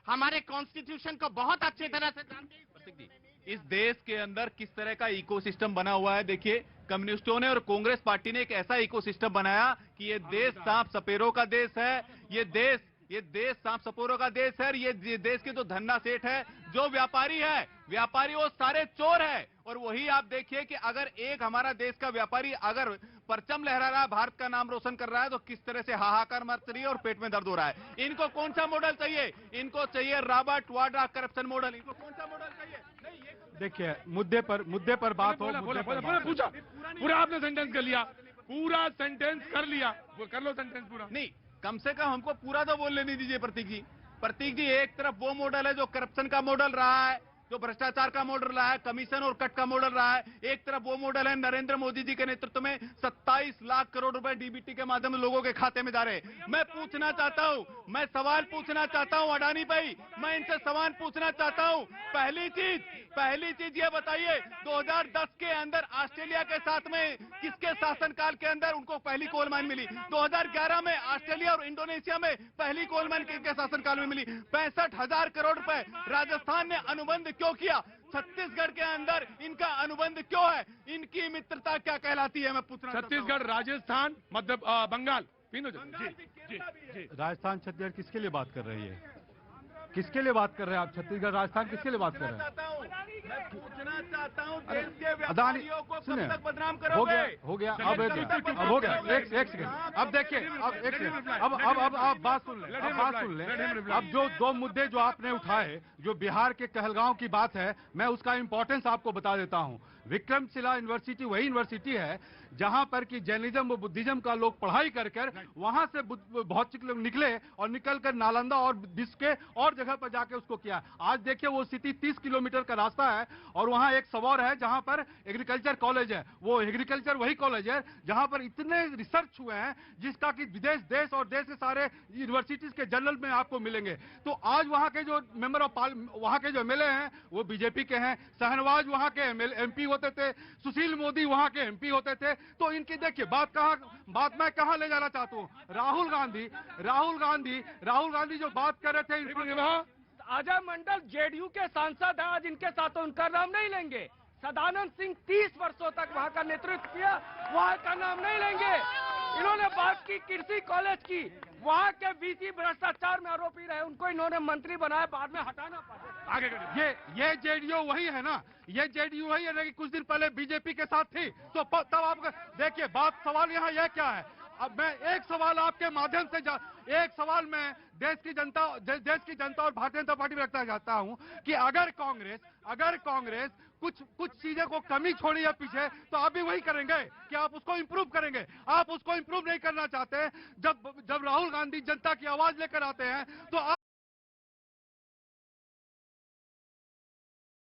हमारे कॉन्स्टिट्यूशन को बहुत अच्छी तरह से जानते हैं। इस देश के अंदर किस तरह का इकोसिस्टम बना हुआ है, देखिए कम्युनिस्टों ने और कांग्रेस पार्टी ने एक ऐसा इकोसिस्टम बनाया कि ये देश सांप सपेरों का देश है, ये देश सांप सपेरों का देश है। ये देश के जो धन्ना सेठ है, जो व्यापारी वो सारे चोर है। और वही आप देखिए कि अगर एक हमारा देश का व्यापारी अगर परचम लहरा रहा है, भारत का नाम रोशन कर रहा है, तो किस तरह से हाहाकार मच रही है और पेट में दर्द हो रहा है। इनको कौन सा मॉडल चाहिए? इनको चाहिए रॉबर्ट वाड्रा करप्शन मॉडल। इनको कौन सा मॉडल चाहिए? देखिए मुद्दे पर बात हो। पूछा पूरा आपने सेंटेंस कर लिया, पूरा सेंटेंस कर लिया, वो कर लो सेंटेंस पूरा। नहीं, कम से कम हमको पूरा तो बोल लेने दीजिए प्रतीक जी। एक तरफ वो मॉडल है जो करप्शन का मॉडल रहा है, जो भ्रष्टाचार का मॉडल रहा है, कमीशन और कट का मॉडल रहा है। एक तरफ वो मॉडल है नरेंद्र मोदी जी के नेतृत्व में 27 लाख करोड़ रुपए डीबीटी के माध्यम से लोगों के खाते में जा रहे। मैं सवाल पूछना चाहता हूं अडानी भाई, मैं इनसे सवाल पूछना चाहता हूं। पहली चीज ये बताइए, 2010 के अंदर ऑस्ट्रेलिया के साथ में किसके शासनकाल के अंदर उनको पहली कोल माइन मिली? 2011 में ऑस्ट्रेलिया और इंडोनेशिया में पहली कोल माइन किसके शासनकाल में मिली? 65,000 करोड़ रुपए राजस्थान ने अनुबंध क्यों किया? छत्तीसगढ़ के अंदर इनका अनुबंध क्यों है? इनकी मित्रता क्या कहलाती है? मैं पूछना छत्तीसगढ़, राजस्थान, मध्य बंगाल, तीनों जगह। राजस्थान छत्तीसगढ़ किसके लिए बात कर रही है? किसके लिए बात कर रहे हैं आप? छत्तीसगढ़ राजस्थान किसके लिए बात कर रहे हैं? मैं पूछना चाहता हूं देश के व्यापारियों को कब तक बदनाम करोगे? हो गया अब हो गया। एक सेकंड, अब देखिए, अब एक सेकंड, अब बात सुन लें। अब जो 2 मुद्दे जो आपने उठाए, जो बिहार के कहलगांव की बात है, मैं उसका इंपॉर्टेंस आपको बता देता हूं। विक्रमशिला यूनिवर्सिटी वही यूनिवर्सिटी है जहां पर कि जैनिज्म व बुद्धिज्म का लोग पढ़ाई कर वहां से भौतिक लोग निकले और निकलकर नालंदा और विश्व के और जगह पर जाके उसको किया। आज देखिए वो सिटी 30 किलोमीटर का रास्ता है और वहां एक सबौर है जहां पर एग्रीकल्चर कॉलेज है। वो एग्रीकल्चर वही कॉलेज है जहां पर इतने रिसर्च हुए हैं जिसका कि विदेश, देश और देश के सारे यूनिवर्सिटीज के जर्नल में आपको मिलेंगे। तो आज वहां के जो मेंबर ऑफ वहां के जो एमएलए हैं वो बीजेपी के हैं। शहनवाज वहां के एमपी होते थे, सुशील मोदी वहां के एमपी होते थे। तो इनकी देखिए बात मैं कहां ले जाना चाहता हूं। राहुल गांधी जो बात कर रहे थे, अजय मंडल जेडीयू के सांसद हैं, आज इनके साथ उनका नाम नहीं लेंगे। सदानंद सिंह 30 वर्षों तक वहां का नेतृत्व किया, वहां का नाम नहीं लेंगे। इन्होंने बात की कृषि कॉलेज की, वहां के वीसी भ्रष्टाचार में आरोपी रहे, उनको इन्होंने मंत्री बनाया, बाद में हटाना पड़ा। आगे ये जेडीयू वही है ना, ये जेडीयू वही है ना कि कुछ दिन पहले बीजेपी के साथ थी। तो तब आप देखिए सवाल यहाँ यह क्या है। अब मैं एक सवाल आपके माध्यम से एक सवाल मैं देश की जनता और भारतीय जनता पार्टी में रखना चाहता हूं कि अगर कांग्रेस कुछ चीजें को कमी छोड़ी है पीछे, तो आप भी वही करेंगे कि आप उसको इंप्रूव करेंगे। आप उसको इंप्रूव नहीं करना चाहते। जब राहुल गांधी जनता की आवाज लेकर आते हैं तो